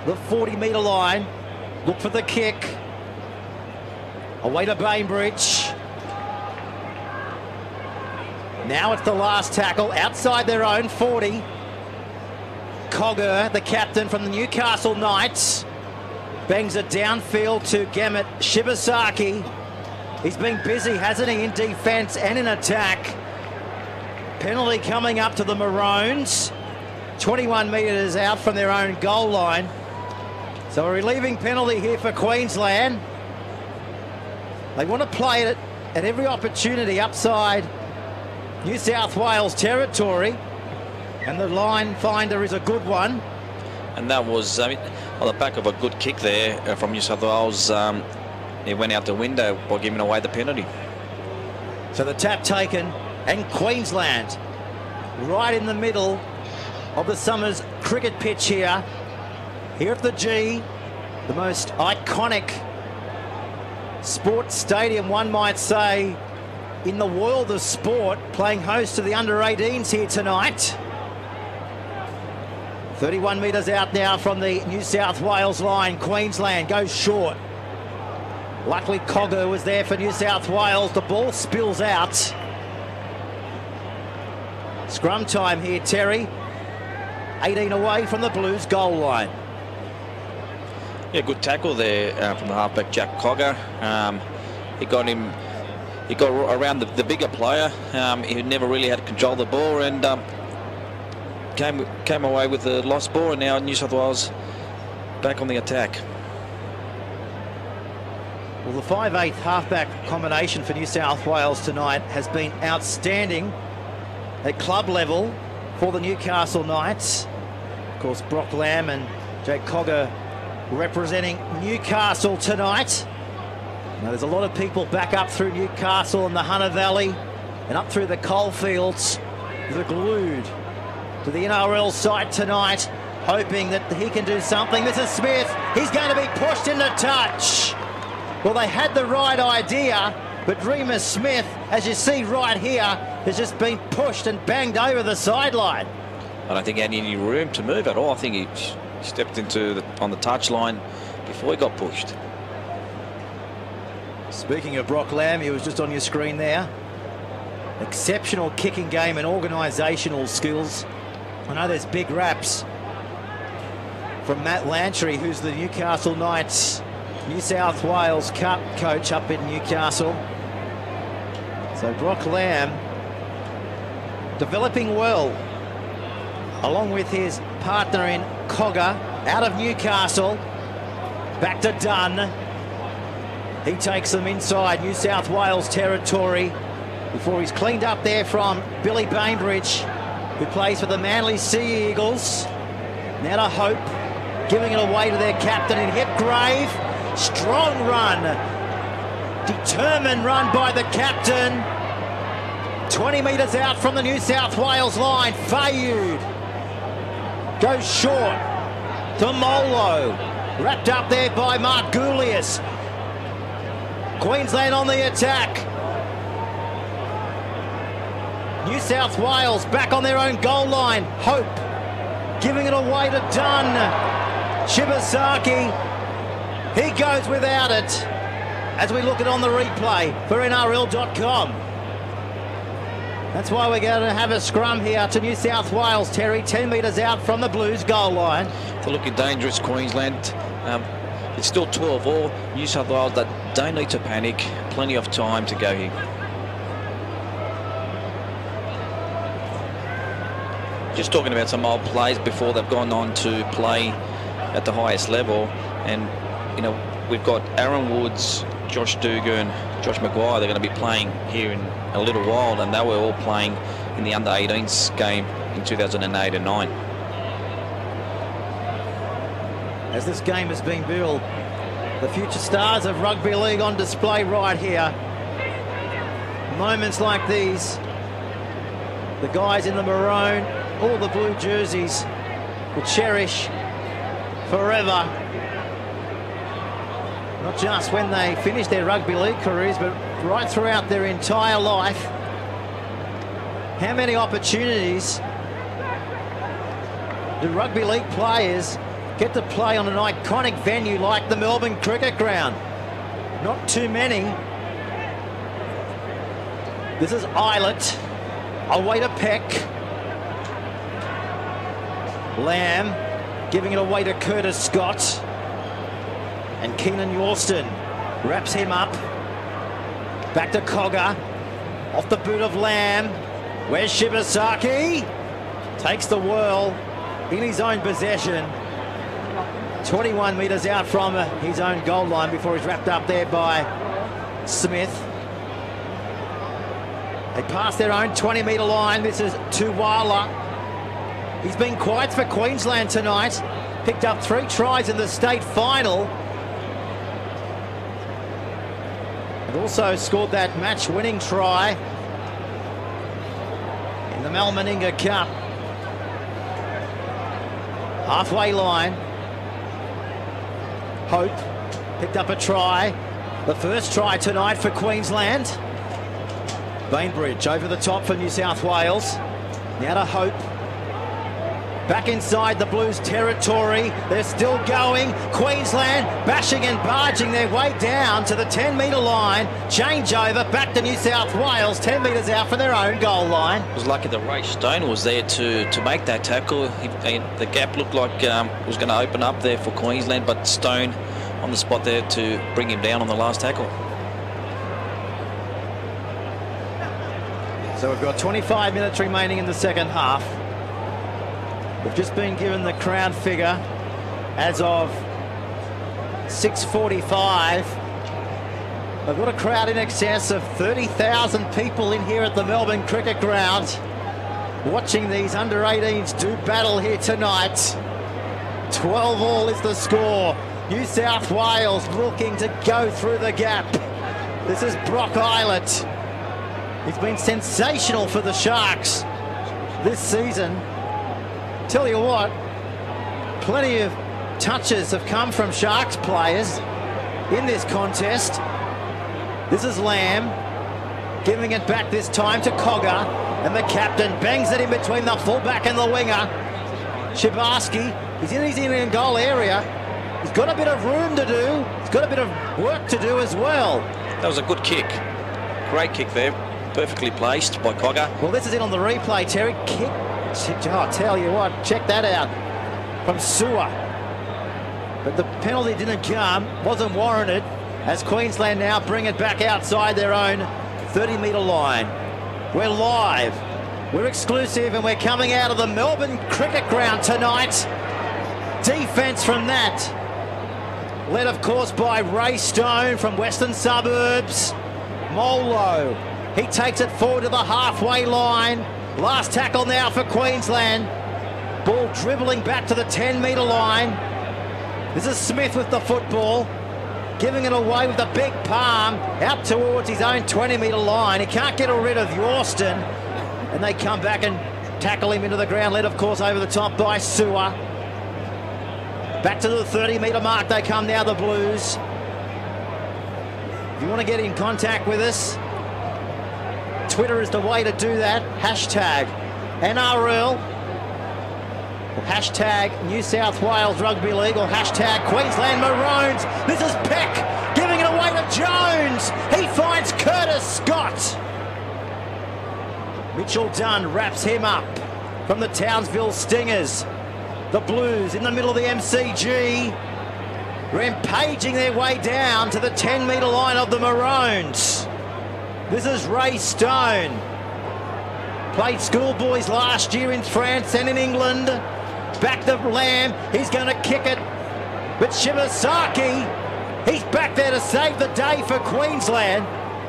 the 40-metre line, look for the kick. Away to Bainbridge. Now it's the last tackle outside their own 40. Cogger, the captain from the Newcastle Knights, bangs it downfield to Gemmet Shibasaki. He's been busy, hasn't he, in defence and in attack. Penalty coming up to the Maroons. 21 metres out from their own goal line. So a relieving penalty here for Queensland. They want to play it at every opportunity upside New South Wales territory. And the line finder is a good one. And that was on the back of a good kick there from New South Wales. He went out the window by giving away the penalty. So the tap taken, and Queensland right in the middle of the Summers cricket pitch here. Here at the G, the most iconic sports stadium, one might say, in the world of sport, playing host to the under-18s here tonight. 31 metres out now from the New South Wales line. Queensland goes short. Luckily, Cogger was there for New South Wales. The ball spills out. Scrum time here, Terry. 18 away from the Blues goal line. Yeah, good tackle there from the halfback Jack Cogger. He got around the bigger player. He never really had control of the ball, and came away with the lost ball, and now New South Wales back on the attack. Well, the 5/8 halfback combination for New South Wales tonight has been outstanding at club level for the Newcastle Knights. Of course, Brock Lamb and Jake Cogger representing Newcastle tonight. Now, there's a lot of people back up through Newcastle and the Hunter Valley and up through the coalfields that are glued to the NRL site tonight, hoping that he can do something. This is Smith. He's going to be pushed into touch. Well, they had the right idea, but Remus Smith, as you see right here, has just been pushed and banged over the sideline. I don't think he had any room to move at all. I think he stepped on the touchline before he got pushed. Speaking of Brock Lamb, he was just on your screen there. Exceptional kicking game and organisational skills. I know there's big raps from Matt Lantry, who's the Newcastle Knights New South Wales Cup coach up in Newcastle. So Brock Lamb developing well, along with his partner in Cogger, out of Newcastle, back to Dunn. He takes them inside New South Wales territory before he's cleaned up there from Billy Bainbridge, who plays for the Manly Sea Eagles. Now to Hope, giving it away to their captain in Hipgrave. Strong run, determined run by the captain. 20 metres out from the New South Wales line. Fayud goes short to Molo. Wrapped up there by Mark Goulias. Queensland on the attack. New South Wales back on their own goal line. Hope giving it away to Dunn. Shibasaki, he goes without it as we look at on the replay for NRL.com. That's why we're going to have a scrum here to New South Wales, Terry, 10 metres out from the Blues goal line. They're looking dangerous, Queensland. It's still 12 all. New South Wales that don't need to panic. Plenty of time to go here. Just talking about some old plays before they've gone on to play at the highest level. And, you know, we've got Aaron Woods, Josh Dugan, Josh Maguire. They're going to be playing here in a little while, and they were all playing in the under-18s game in 2008 and 9. As this game has been built, the future stars of rugby league on display right here. Moments like these, the guys in the maroon, all the blue jerseys, will cherish forever. Not just when they finish their rugby league careers, but right throughout their entire life. How many opportunities do rugby league players get to play on an iconic venue like the Melbourne Cricket Ground? Not too many. This is Eilert, away to Peck. Lamb giving it away to Curtis Scott. And Keenan Yorston wraps him up. Back to Cogger. Off the boot of Lamb. Where's Shibasaki? Takes the whirl in his own possession. 21 metres out from his own goal line before he's wrapped up there by Smith. They pass their own 20-metre line. This is Tuwala. He's been quiet for Queensland tonight. Picked up 3 tries in the state final. And also scored that match-winning try in the Mal Meninga Cup. Halfway line. Hope picked up a try. The first try tonight for Queensland. Bainbridge over the top for New South Wales. Now to Hope. Back inside the Blues territory. They're still going. Queensland bashing and barging their way down to the 10-metre line. Changeover back to New South Wales, 10 metres out from their own goal line. It was lucky that Ray Stone was there to make that tackle. The gap looked like was going to open up there for Queensland, but Stone on the spot there to bring him down on the last tackle. So we've got 25 minutes remaining in the second half. We've just been given the crowd figure as of 6:45. I've got a crowd in excess of 30,000 people in here at the Melbourne Cricket Ground watching these under-18s do battle here tonight. 12 all is the score. New South Wales looking to go through the gap. This is Brock Eilert. He's been sensational for the Sharks this season. Tell you what, plenty of touches have come from Sharks players. in this contest. This is Lamb giving it back this time to Cogger, and the captain bangs it in between the fullback and the winger. Shibarski, he's in his in goal area. He's got a bit of room to do. He's got a bit of work to do as well. That was a good kick. Great kick there. Perfectly placed by Cogger. Well, this is it on the replay, Terry. Kick. Oh, I tell you what, check that out from Sewer. But the penalty didn't come, wasn't warranted, as Queensland now bring it back outside their own 30-metre line. We're live, we're exclusive, and we're coming out of the Melbourne Cricket Ground tonight. Defence from that, led of course by Ray Stone from Western Suburbs. Molo, he takes it forward to the halfway line. Last tackle now for Queensland. Ball dribbling back to the 10-metre line. This is Smith with the football, giving it away with a big palm out towards his own 20-metre line. He can't get rid of Yorston, and they come back and tackle him into the ground, led of course over the top by Sewer. Back to the 30-metre mark they come now, the Blues. If you want to get in contact with us, Twitter is the way to do that. Hashtag NRL, or hashtag New South Wales Rugby League, or hashtag Queensland Maroons. This is Peck giving it away to Jones. He finds Curtis Scott. Mitchell Dunn wraps him up from the Townsville Stingers. The Blues in the middle of the MCG, rampaging their way down to the 10-metre line of the Maroons. This is Ray Stone. Played schoolboys last year in France and in England. Back to Lamb. He's going to kick it. But Shibasaki, he's back there to save the day for Queensland.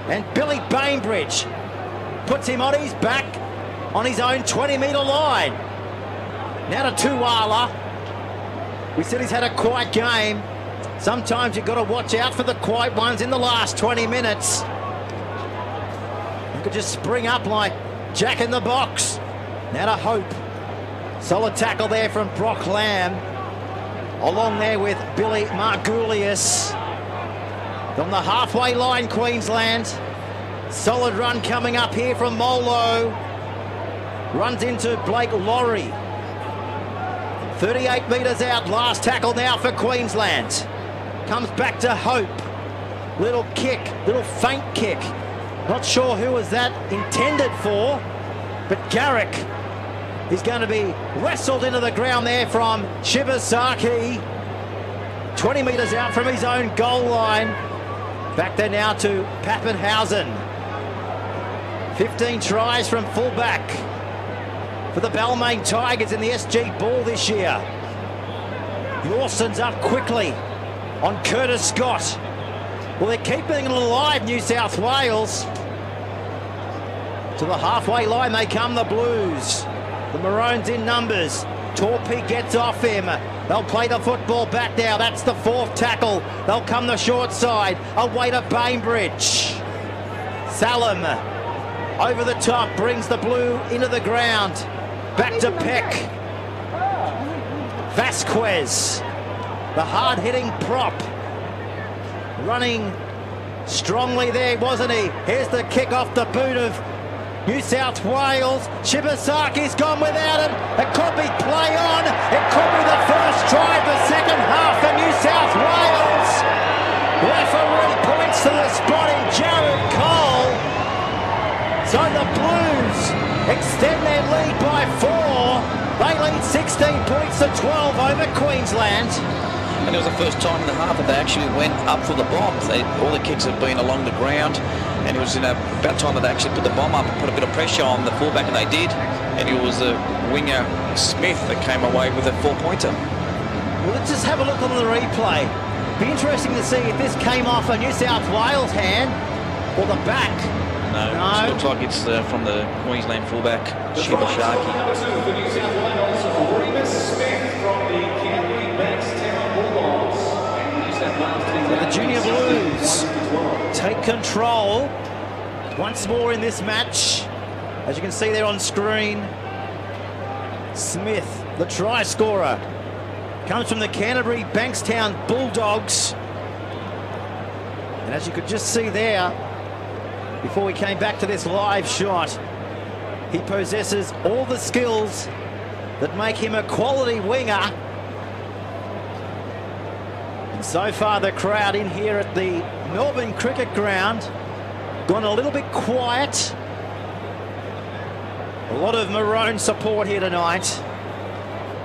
And Billy Bainbridge puts him on his back on his own 20-metre line. Now to Tuwala. We said he's had a quiet game. Sometimes you've got to watch out for the quiet ones in the last 20 minutes. You could just spring up like Jack in the Box. Now to Hope. Solid tackle there from Brock Lamb. Along there with Billy Margulius. From the halfway line, Queensland. Solid run coming up here from Molo. Runs into Blake Laurie. 38 metres out, last tackle now for Queensland. Comes back to Hope. Little kick, little feint kick. Not sure who was that intended for, but Garrick is going to be wrestled into the ground there from Shibasaki. 20 metres out from his own goal line. Back there now to Pappenhausen. 15 tries from fullback for the Balmain Tigers in the SG Ball this year. Yorston's up quickly on Curtis Scott. Well, they're keeping it alive, New South Wales. To the halfway line they come, the Blues. The Maroons in numbers. Torpy gets off him. They'll play the football back now. That's the fourth tackle. They'll come the short side. Away to Bainbridge. Salem over the top brings the Blue into the ground. Back to Peck. Vasquez, the hard-hitting prop. Running strongly there, wasn't he? Here's the kick off the boot of New South Wales. Shibasaki's gone without it. It could be play on. It could be the first try of the second half for New South Wales. Referee points to the spot in Jared Cole. So the Blues extend their lead by 4. They lead 16 points to 12 over Queensland. And it was the first time in the half that they actually went up for the bomb. All the kicks have been along the ground, and it was about time that they actually put the bomb up and put a bit of pressure on the fullback, and they did. And it was the winger Smith that came away with a 4-pointer. Well, let's just have a look on the replay. Be interesting to see if this came off a New South Wales hand or the back. No, it looks like it's from the Queensland fullback, Shibasaki. The Junior Blues take control once more in this match. As you can see there on screen, Smith, the try scorer, comes from the Canterbury Bankstown Bulldogs. And as you could just see there, before we came back to this live shot, he possesses all the skills that make him a quality winger. And so far the crowd in here at the Melbourne Cricket Ground gone a little bit quiet. A lot of maroon support here tonight.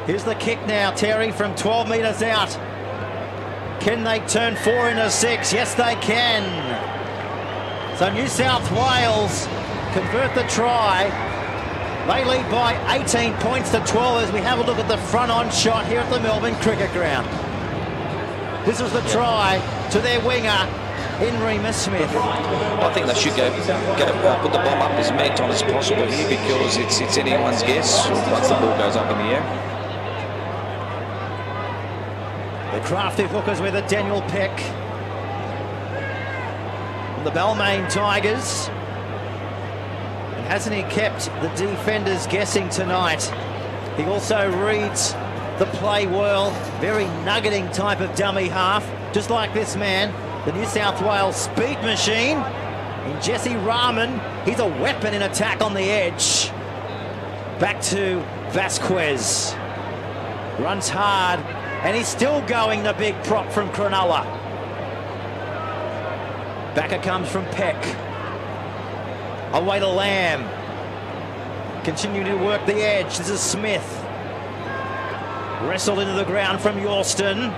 Here's the kick now, Terry, from 12 metres out. Can they turn 4 into 6? Yes, they can. So New South Wales convert the try. They lead by 18 points to 12 as we have a look at the front-on shot here at the Melbourne Cricket Ground. This was the try to their winger, Remus Smith. I think they should go put the bomb up as many times as possible here, because it's anyone's guess once the ball goes up in the air. The crafty hookers with a Daniel Peck. The Balmain Tigers. And hasn't he kept the defenders guessing tonight? He also reads the play well. Very nuggeting type of dummy half. Just like this man, the New South Wales speed machine in Jesse Rahman. He's a weapon in attack on the edge. Back to Vasquez. Runs hard. And he's still going, the big prop from Cronulla. Backer comes from Peck. Away to Lamb. Continuing to work the edge. This is Smith. Wrestled into the ground from Yorston.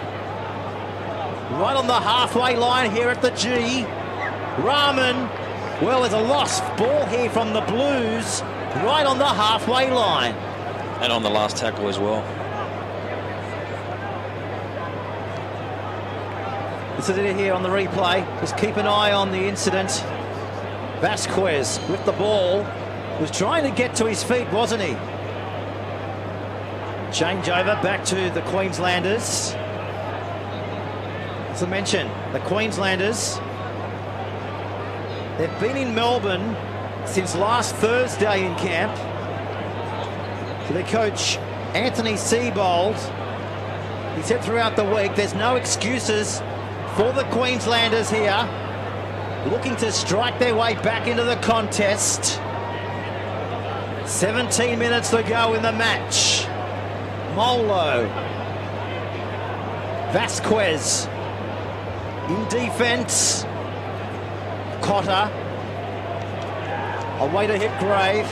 Right on the halfway line here at the G. Rahman. Well, there's a lost ball here from the Blues. Right on the halfway line. And on the last tackle as well. This is it here on the replay. Just keep an eye on the incident. Vasquez with the ball. Was trying to get to his feet, wasn't he? Change over back to the Queenslanders. As I mentioned, the Queenslanders, they've been in Melbourne since last Thursday in camp. So their coach, Anthony Seibold, he said throughout the week there's no excuses for the Queenslanders here, looking to strike their way back into the contest. 17 minutes to go in the match. Molo. Vasquez in defence. Cotter. Away to Hipgrave.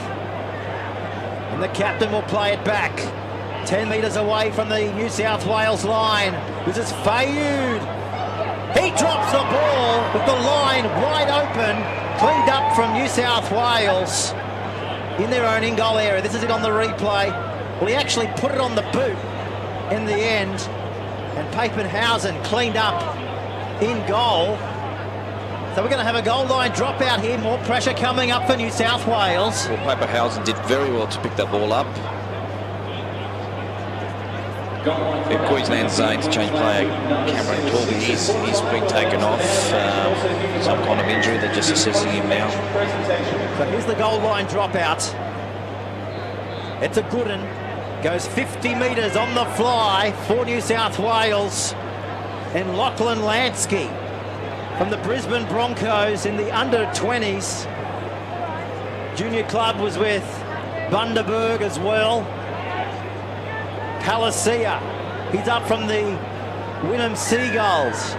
And the captain will play it back. 10 metres away from the New South Wales line. This is Fayoud. He drops the ball with the line wide open. Cleaned up from New South Wales in their own in-goal area. This is it on the replay. Well, he actually put it on the boot in the end. And Papenhausen cleaned up in goal. So we're going to have a goal line dropout here. More pressure coming up for New South Wales. Well, Papenhausen did very well to pick that ball up. In Queensland zone to change player, Cameron Torby, he's been taken off, some kind of injury. They're just assessing him now. So here's the goal line dropout. It's a good one. Goes 50 metres on the fly for New South Wales. And Lachlan Lansky from the Brisbane Broncos in the under-20s. Junior club was with Bundaberg as well. Palacia, he's up from the Wynnum Seagulls.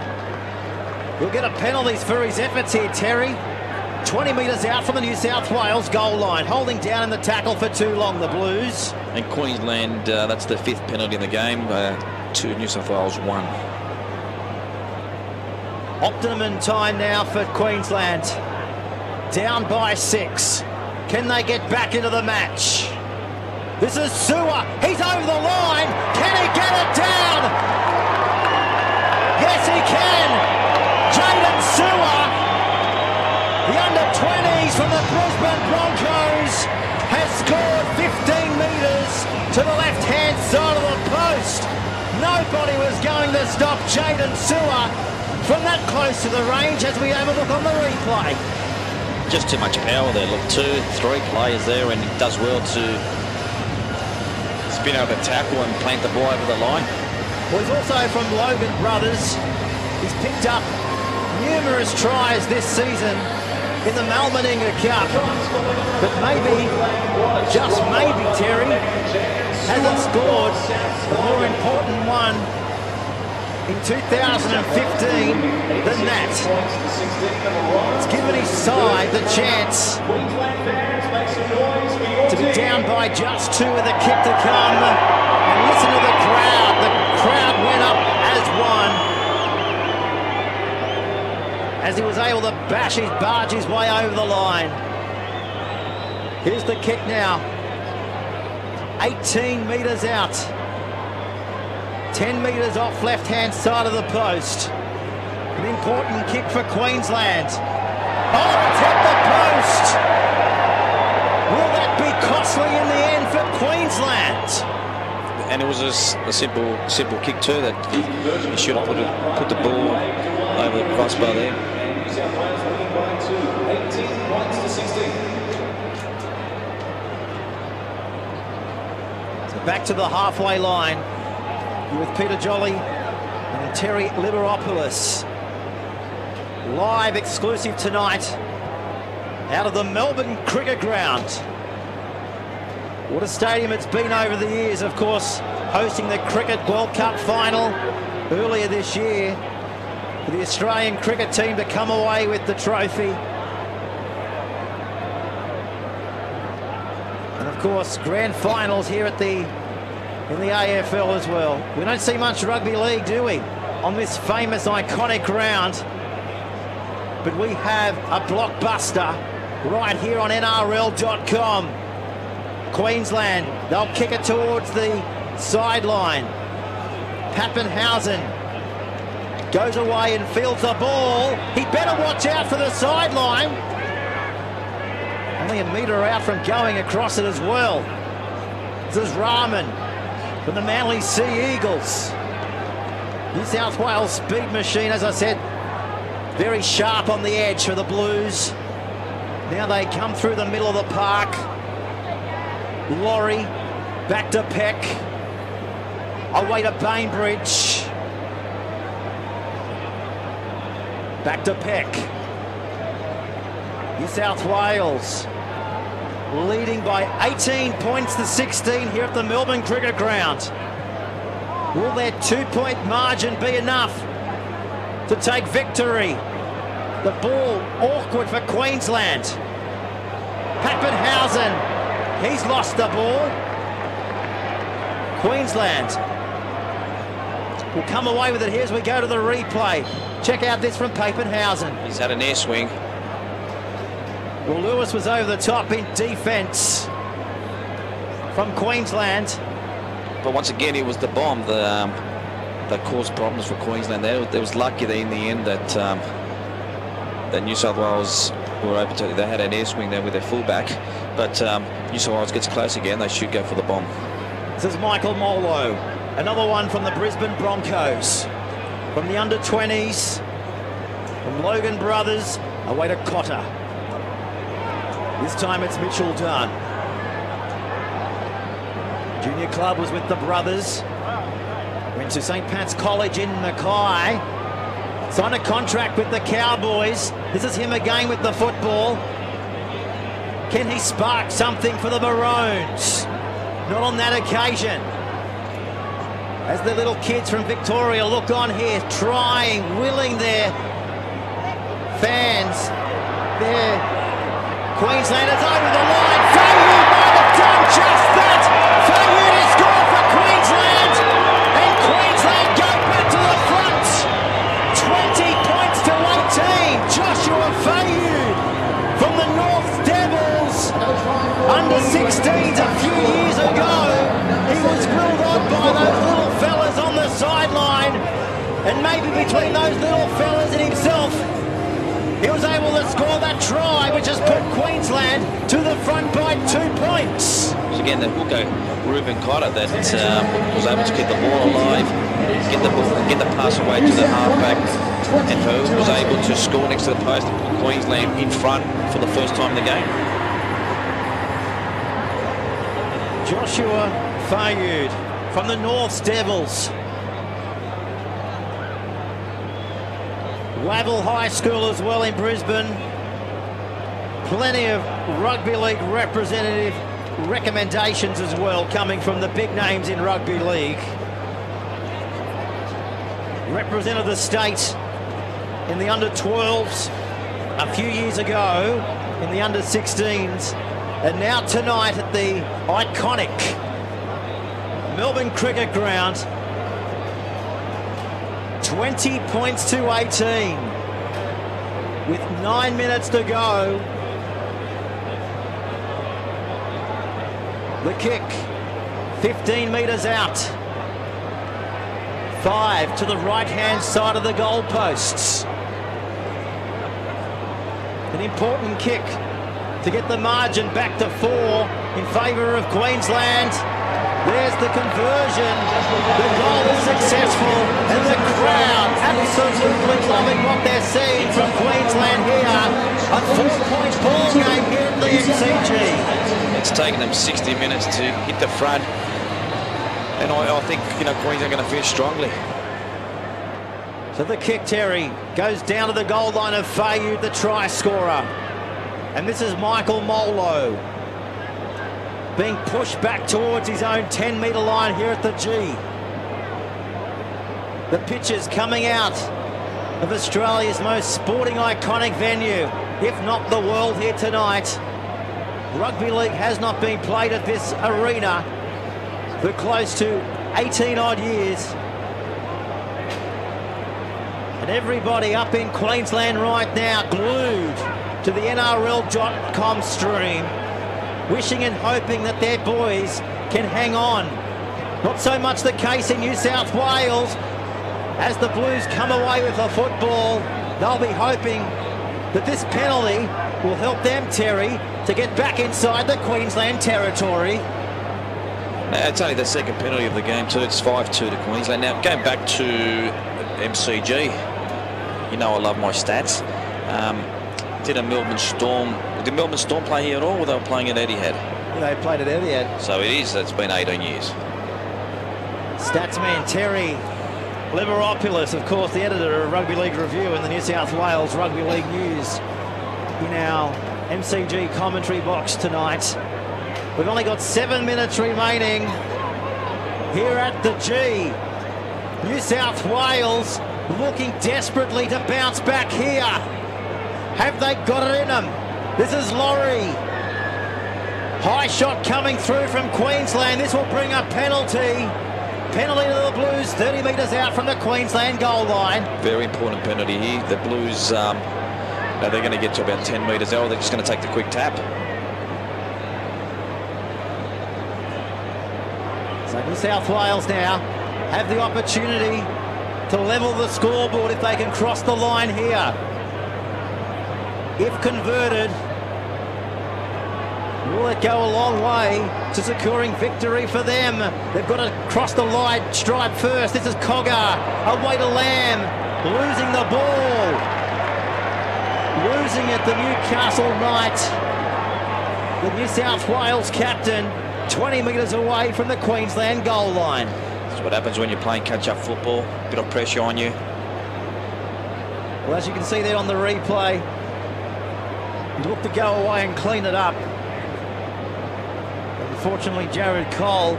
He'll get a penalties for his efforts here, Terry. 20 metres out from the New South Wales goal line, holding down in the tackle for too long, the Blues. And Queensland, that's the 5th penalty in the game, to New South Wales 1. Optimum time now for Queensland. Down by 6. Can they get back into the match? This is Sewer. He's over the line. Can he get it down? Yes, he can. Jaden Sewer, the under-20s from the Brisbane Broncos, has scored 15 metres to the left-hand side of the post. Nobody was going to stop Jaden Sewer from that close to the range as we have a look on the replay. Just too much power there. Look, 2, 3 players there, and he does well to spin over the tackle and plant the ball over the line. Well, he's also from Logan Brothers. He's picked up numerous tries this season in the Malmaninga Cup, but maybe, just maybe, Terry, hasn't scored a more important one in 2015 than that. It's given his side the chance to be down by just 2 with a kick to come. And listen to the crowd. The crowd went up as one as he was able to barge his way over the line. Here's the kick now. 18 metres out. 10 metres off left-hand side of the post. An important kick for Queensland. Oh, it's hit the post! Will that be costly in the end for Queensland? And it was a simple kick too, that he should have put the ball over the crossbar there. So back to the halfway line. You're with Peter Jolly and Terry Liberopoulos. Live exclusive tonight out of the Melbourne Cricket Ground. What a stadium it's been over the years, of course, hosting the Cricket World Cup final earlier this year for the Australian cricket team to come away with the trophy. And of course, grand finals here at in the AFL as well. We don't see much rugby league, do we, on this famous, iconic ground? But we have a blockbuster right here on NRL.com. Queensland, they'll kick it towards the sideline. Pappenhausen goes away and fields the ball. He better watch out for the sideline. Only a metre out from going across it as well. This is Rahman from the Manly Sea Eagles. New South Wales speed machine, as I said, very sharp on the edge for the Blues. Now they come through the middle of the park. Laurie, back to Peck. Away to Bainbridge. Back to Peck. New South Wales leading by 18 points to 16 here at the Melbourne Cricket Ground. Will their 2-point margin be enough to take victory? The ball awkward for Queensland. Pappenhausen, he's lost the ball. Queensland will come away with it here as we go to the replay. Check out this from Pappenhausen. He's had an air swing. Well, Lewis was over the top in defence from Queensland. But once again, it was the bomb that caused problems for Queensland. They was lucky that in the end that New South Wales were able to. They had an air swing there with their fullback, but New South Wales gets close again. They should go for the bomb. This is Michael Molo, another one from the Brisbane Broncos, from the under-20s, from Logan Brothers, away to Cotter. This time it's Mitchell Dunn. Junior club was with the brothers. Went to St. Pat's College in Mackay. Signed a contract with the Cowboys. This is him again with the football. Can he spark something for the Maroons? Not on that occasion. As the little kids from Victoria look on here, trying, willing their fans. Their Queenslanders over the line. Fayu might have done just that. Fayu to score for Queensland. And Queensland go back to the front. 20 points to 18. Joshua Fayu from the North Devils. Under 16s a few years ago. He was grilled on by those little fellas on the sideline. And maybe between those little fellas and himself, he was able to score that try, which has put Queensland to the front by 2 points. So again, the hooker, Reuben Cotter, that was able to keep the ball alive, get the pass away to the halfback, and who was able to score next to the post and put Queensland in front for the first time in the game. Joshua Fayu from the North Devils. Wavell High School as well in Brisbane. Plenty of rugby league representative recommendations as well coming from the big names in rugby league. Represented the state in the under-12s a few years ago, in the under-16s, and now tonight at the iconic Melbourne Cricket Ground. 20 points to 18 with 9 minutes to go. The kick 15 metres out, 5 to the right hand side of the goalposts. An important kick to get the margin back to 4 in favour of Queensland. There's the conversion. The goal is successful, and the crowd absolutely loving what they're seeing from Queensland here. A 4-point ball game here at the MCG. It's taken them 60 minutes to hit the front, and I think Queensland are going to finish strongly. So the kick, Terry, goes down to the goal line of Fayou, the try scorer, and this is Michael Molo, being pushed back towards his own 10-metre line here at the G. The pitches coming out of Australia's most sporting iconic venue, if not the world, here tonight. Rugby league has not been played at this arena for close to 18 odd years. And everybody up in Queensland right now glued to the NRL.com stream, wishing and hoping that their boys can hang on. Not so much the case in New South Wales. As the Blues come away with a football, they'll be hoping that this penalty will help them, Terry, to get back inside the Queensland territory. It's only the second penalty of the game too. It's 5-2 to Queensland. Now, going back to MCG, I love my stats. Did Melbourne Storm play here at all, or they were playing at Etihad? They played at Etihad. So it's been 18 years. Statsman Terry Liberopoulos, of course, the editor of Rugby League Review and the New South Wales Rugby League News, in our MCG commentary box tonight. We've only got 7 minutes remaining here at the G. New South Wales looking desperately to bounce back here. Have they got it in them? This is Laurie. High shot coming through from Queensland. This will bring a penalty. Penalty to the Blues, 30 metres out from the Queensland goal line. Very important penalty here. The Blues, they're going to get to about 10 metres out. They're just going to take the quick tap. So New South Wales now have the opportunity to level the scoreboard if they can cross the line here. If converted, will it go a long way to securing victory for them? They've got to cross the line stripe first. This is Cogger, away to Lamb, losing the ball. Losing it, the Newcastle Knight. The New South Wales captain, 20 metres away from the Queensland goal line. That's what happens when you're playing catch-up football. Bit of pressure on you. Well, as you can see there on the replay, he looked to go away and clean it up. Unfortunately, Jared Cole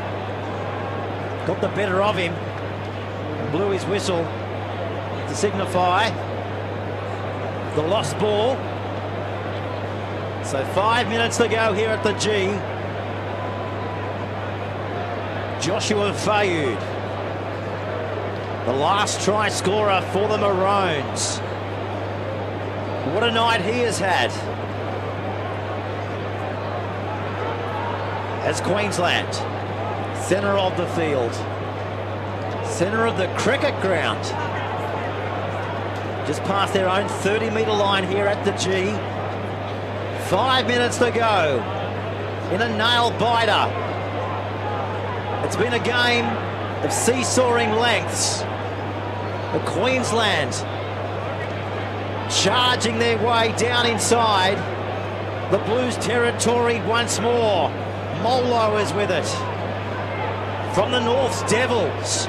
got the better of him and blew his whistle to signify the lost ball. So 5 minutes to go here at the G. Joshua Fayou, the last try scorer for the Maroons. What a night he has had. As Queensland, centre of the field, centre of the cricket ground, just past their own 30-metre line here at the G. 5 minutes to go in a nail-biter. It's been a game of seesawing lengths. The Queensland charging their way down inside the Blues territory once more. Molo is with it. From the North's Devils.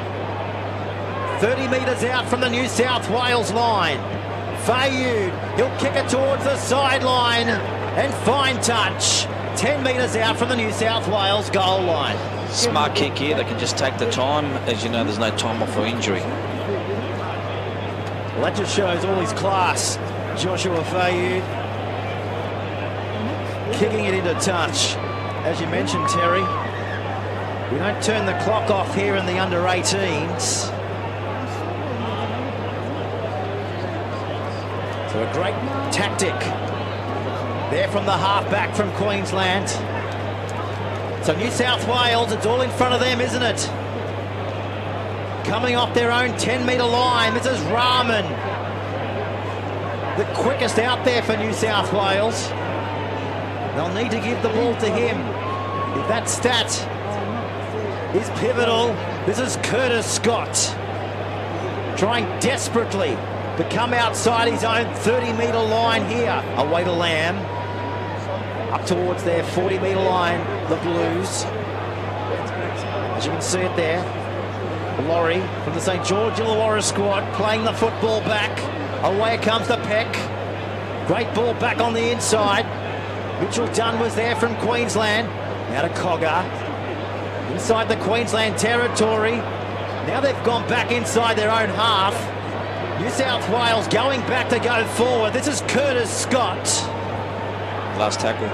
30 metres out from the New South Wales line. Fayud, he'll kick it towards the sideline and fine touch. 10 metres out from the New South Wales goal line. Smart kick here. They can just take the time. As you know, there's no time off for injury. Well, that just shows all his class. Joshua Fayud kicking it into touch. As you mentioned, Terry, we don't turn the clock off here in the under-18s. So a great tactic there from the half-back from Queensland. So New South Wales, it's all in front of them, isn't it? Coming off their own 10-metre line, this is Rahman. The quickest out there for New South Wales. They'll need to give the ball to him. If that stat is pivotal, this is Curtis Scott. Trying desperately to come outside his own 30-metre line here. Away to Lamb. Up towards their 40-metre line, the Blues. As you can see it there. Laurie from the St George Illawarra squad playing the football back. Away comes the Peck. Great ball back on the inside. Mitchell Dunn was there from Queensland. Now to Cogger. Inside the Queensland territory. Now they've gone back inside their own half. New South Wales going back to go forward. This is Curtis Scott. Last tackle.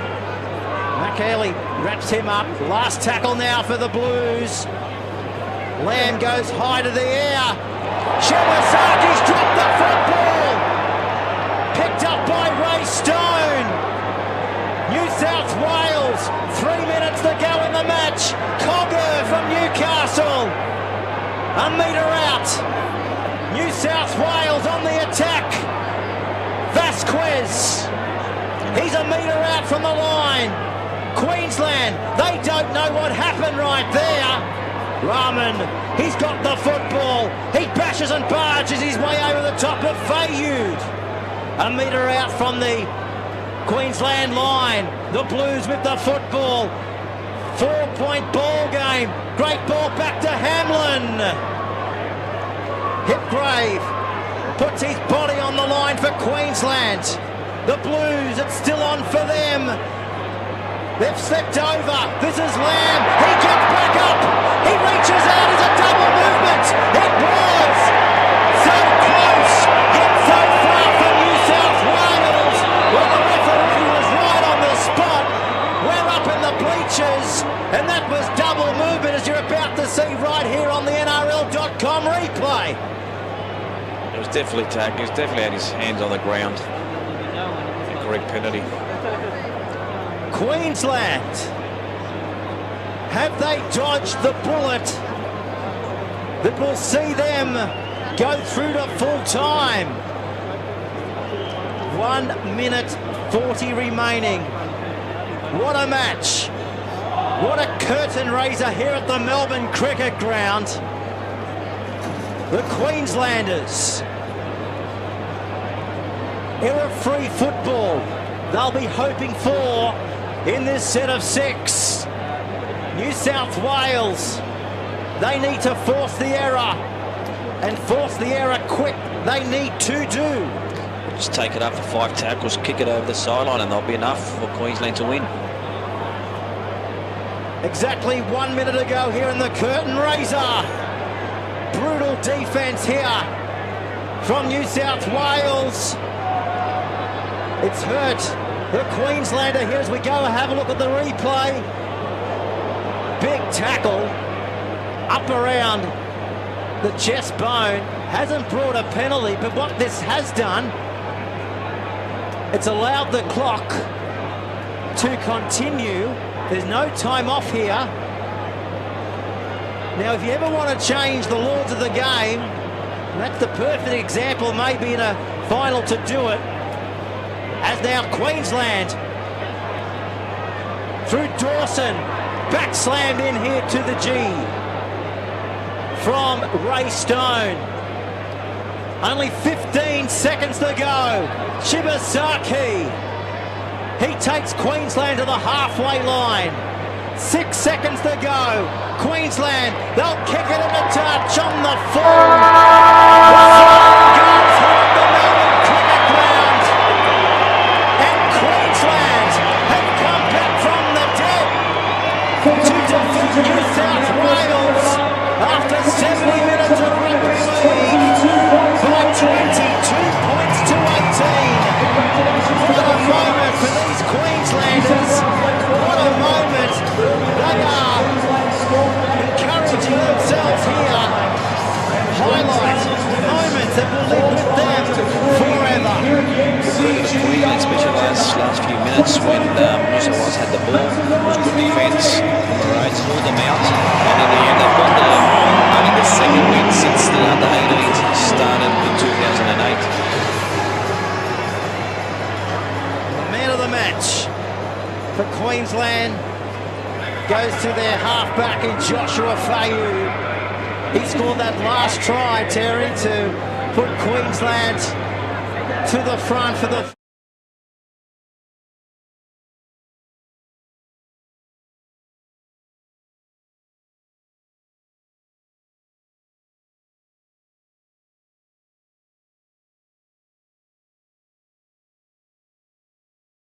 McAley wraps him up. Last tackle now for the Blues. Lamb goes high to the air. Shimasaki's dropped the football. Picked up by Ray Stone. New South Wales, 3 minutes to go in the match. Cogger from Newcastle. A metre out. New South Wales on the attack. Vasquez. He's a metre out from the line. Queensland, they don't know what happened right there. Rahman, he's got the football. He bashes and barges his way over the top of Fayud. A metre out from the Queensland line. The Blues with the football. 4-point ball game. Great ball back to Hamlin. Hipgrave puts his body on the line for Queensland. The Blues, it's still on for them. They've slipped over. This is Lamb. He gets back up. He reaches out. It's a double movement. It was so close, yet so far from New South Wales. Well, the referee was right on the spot. We're up in the bleachers, and that was double movement, as you're about to see right here on the NRL.com replay. It was definitely tagged. He definitely had his hands on the ground. The correct penalty. Queensland, have they dodged the bullet that will see them go through to full time? 1 minute 40 remaining. What a match. What a curtain raiser here at the Melbourne Cricket Ground. The Queenslanders, error-free football they'll be hoping for in this set of 6. New South Wales, they need to force the error, and force the error quick. They need to do. Just take it up for 5 tackles, kick it over the sideline, and there'll be enough for Queensland to win. Exactly 1 minute ago here in the curtain raiser. Brutal defence here from New South Wales. It's hurt the Queenslander here as we go have a look at the replay. Big tackle up around the chest bone. Hasn't brought a penalty, but what this has done, it's allowed the clock to continue. There's no time off here. Now, if you ever want to change the laws of the game, that's the perfect example maybe in a final to do it. As now Queensland, through Dawson, back slammed in here to the G from Ray Stone. Only 15 seconds to go. Shibasaki, he takes Queensland to the halfway line. 6 seconds to go. Queensland, they'll kick it into touch on the full. The Melbourne Cricket minutes when New South Wales had the ball. It was good defence on the roads, ruled them out, and in the end they've got only the second win since the under-18s started in 2008. The man of the match for Queensland goes to their halfback in Joshua Fayu. He scored that last try, Terry, to put Queensland to the front for the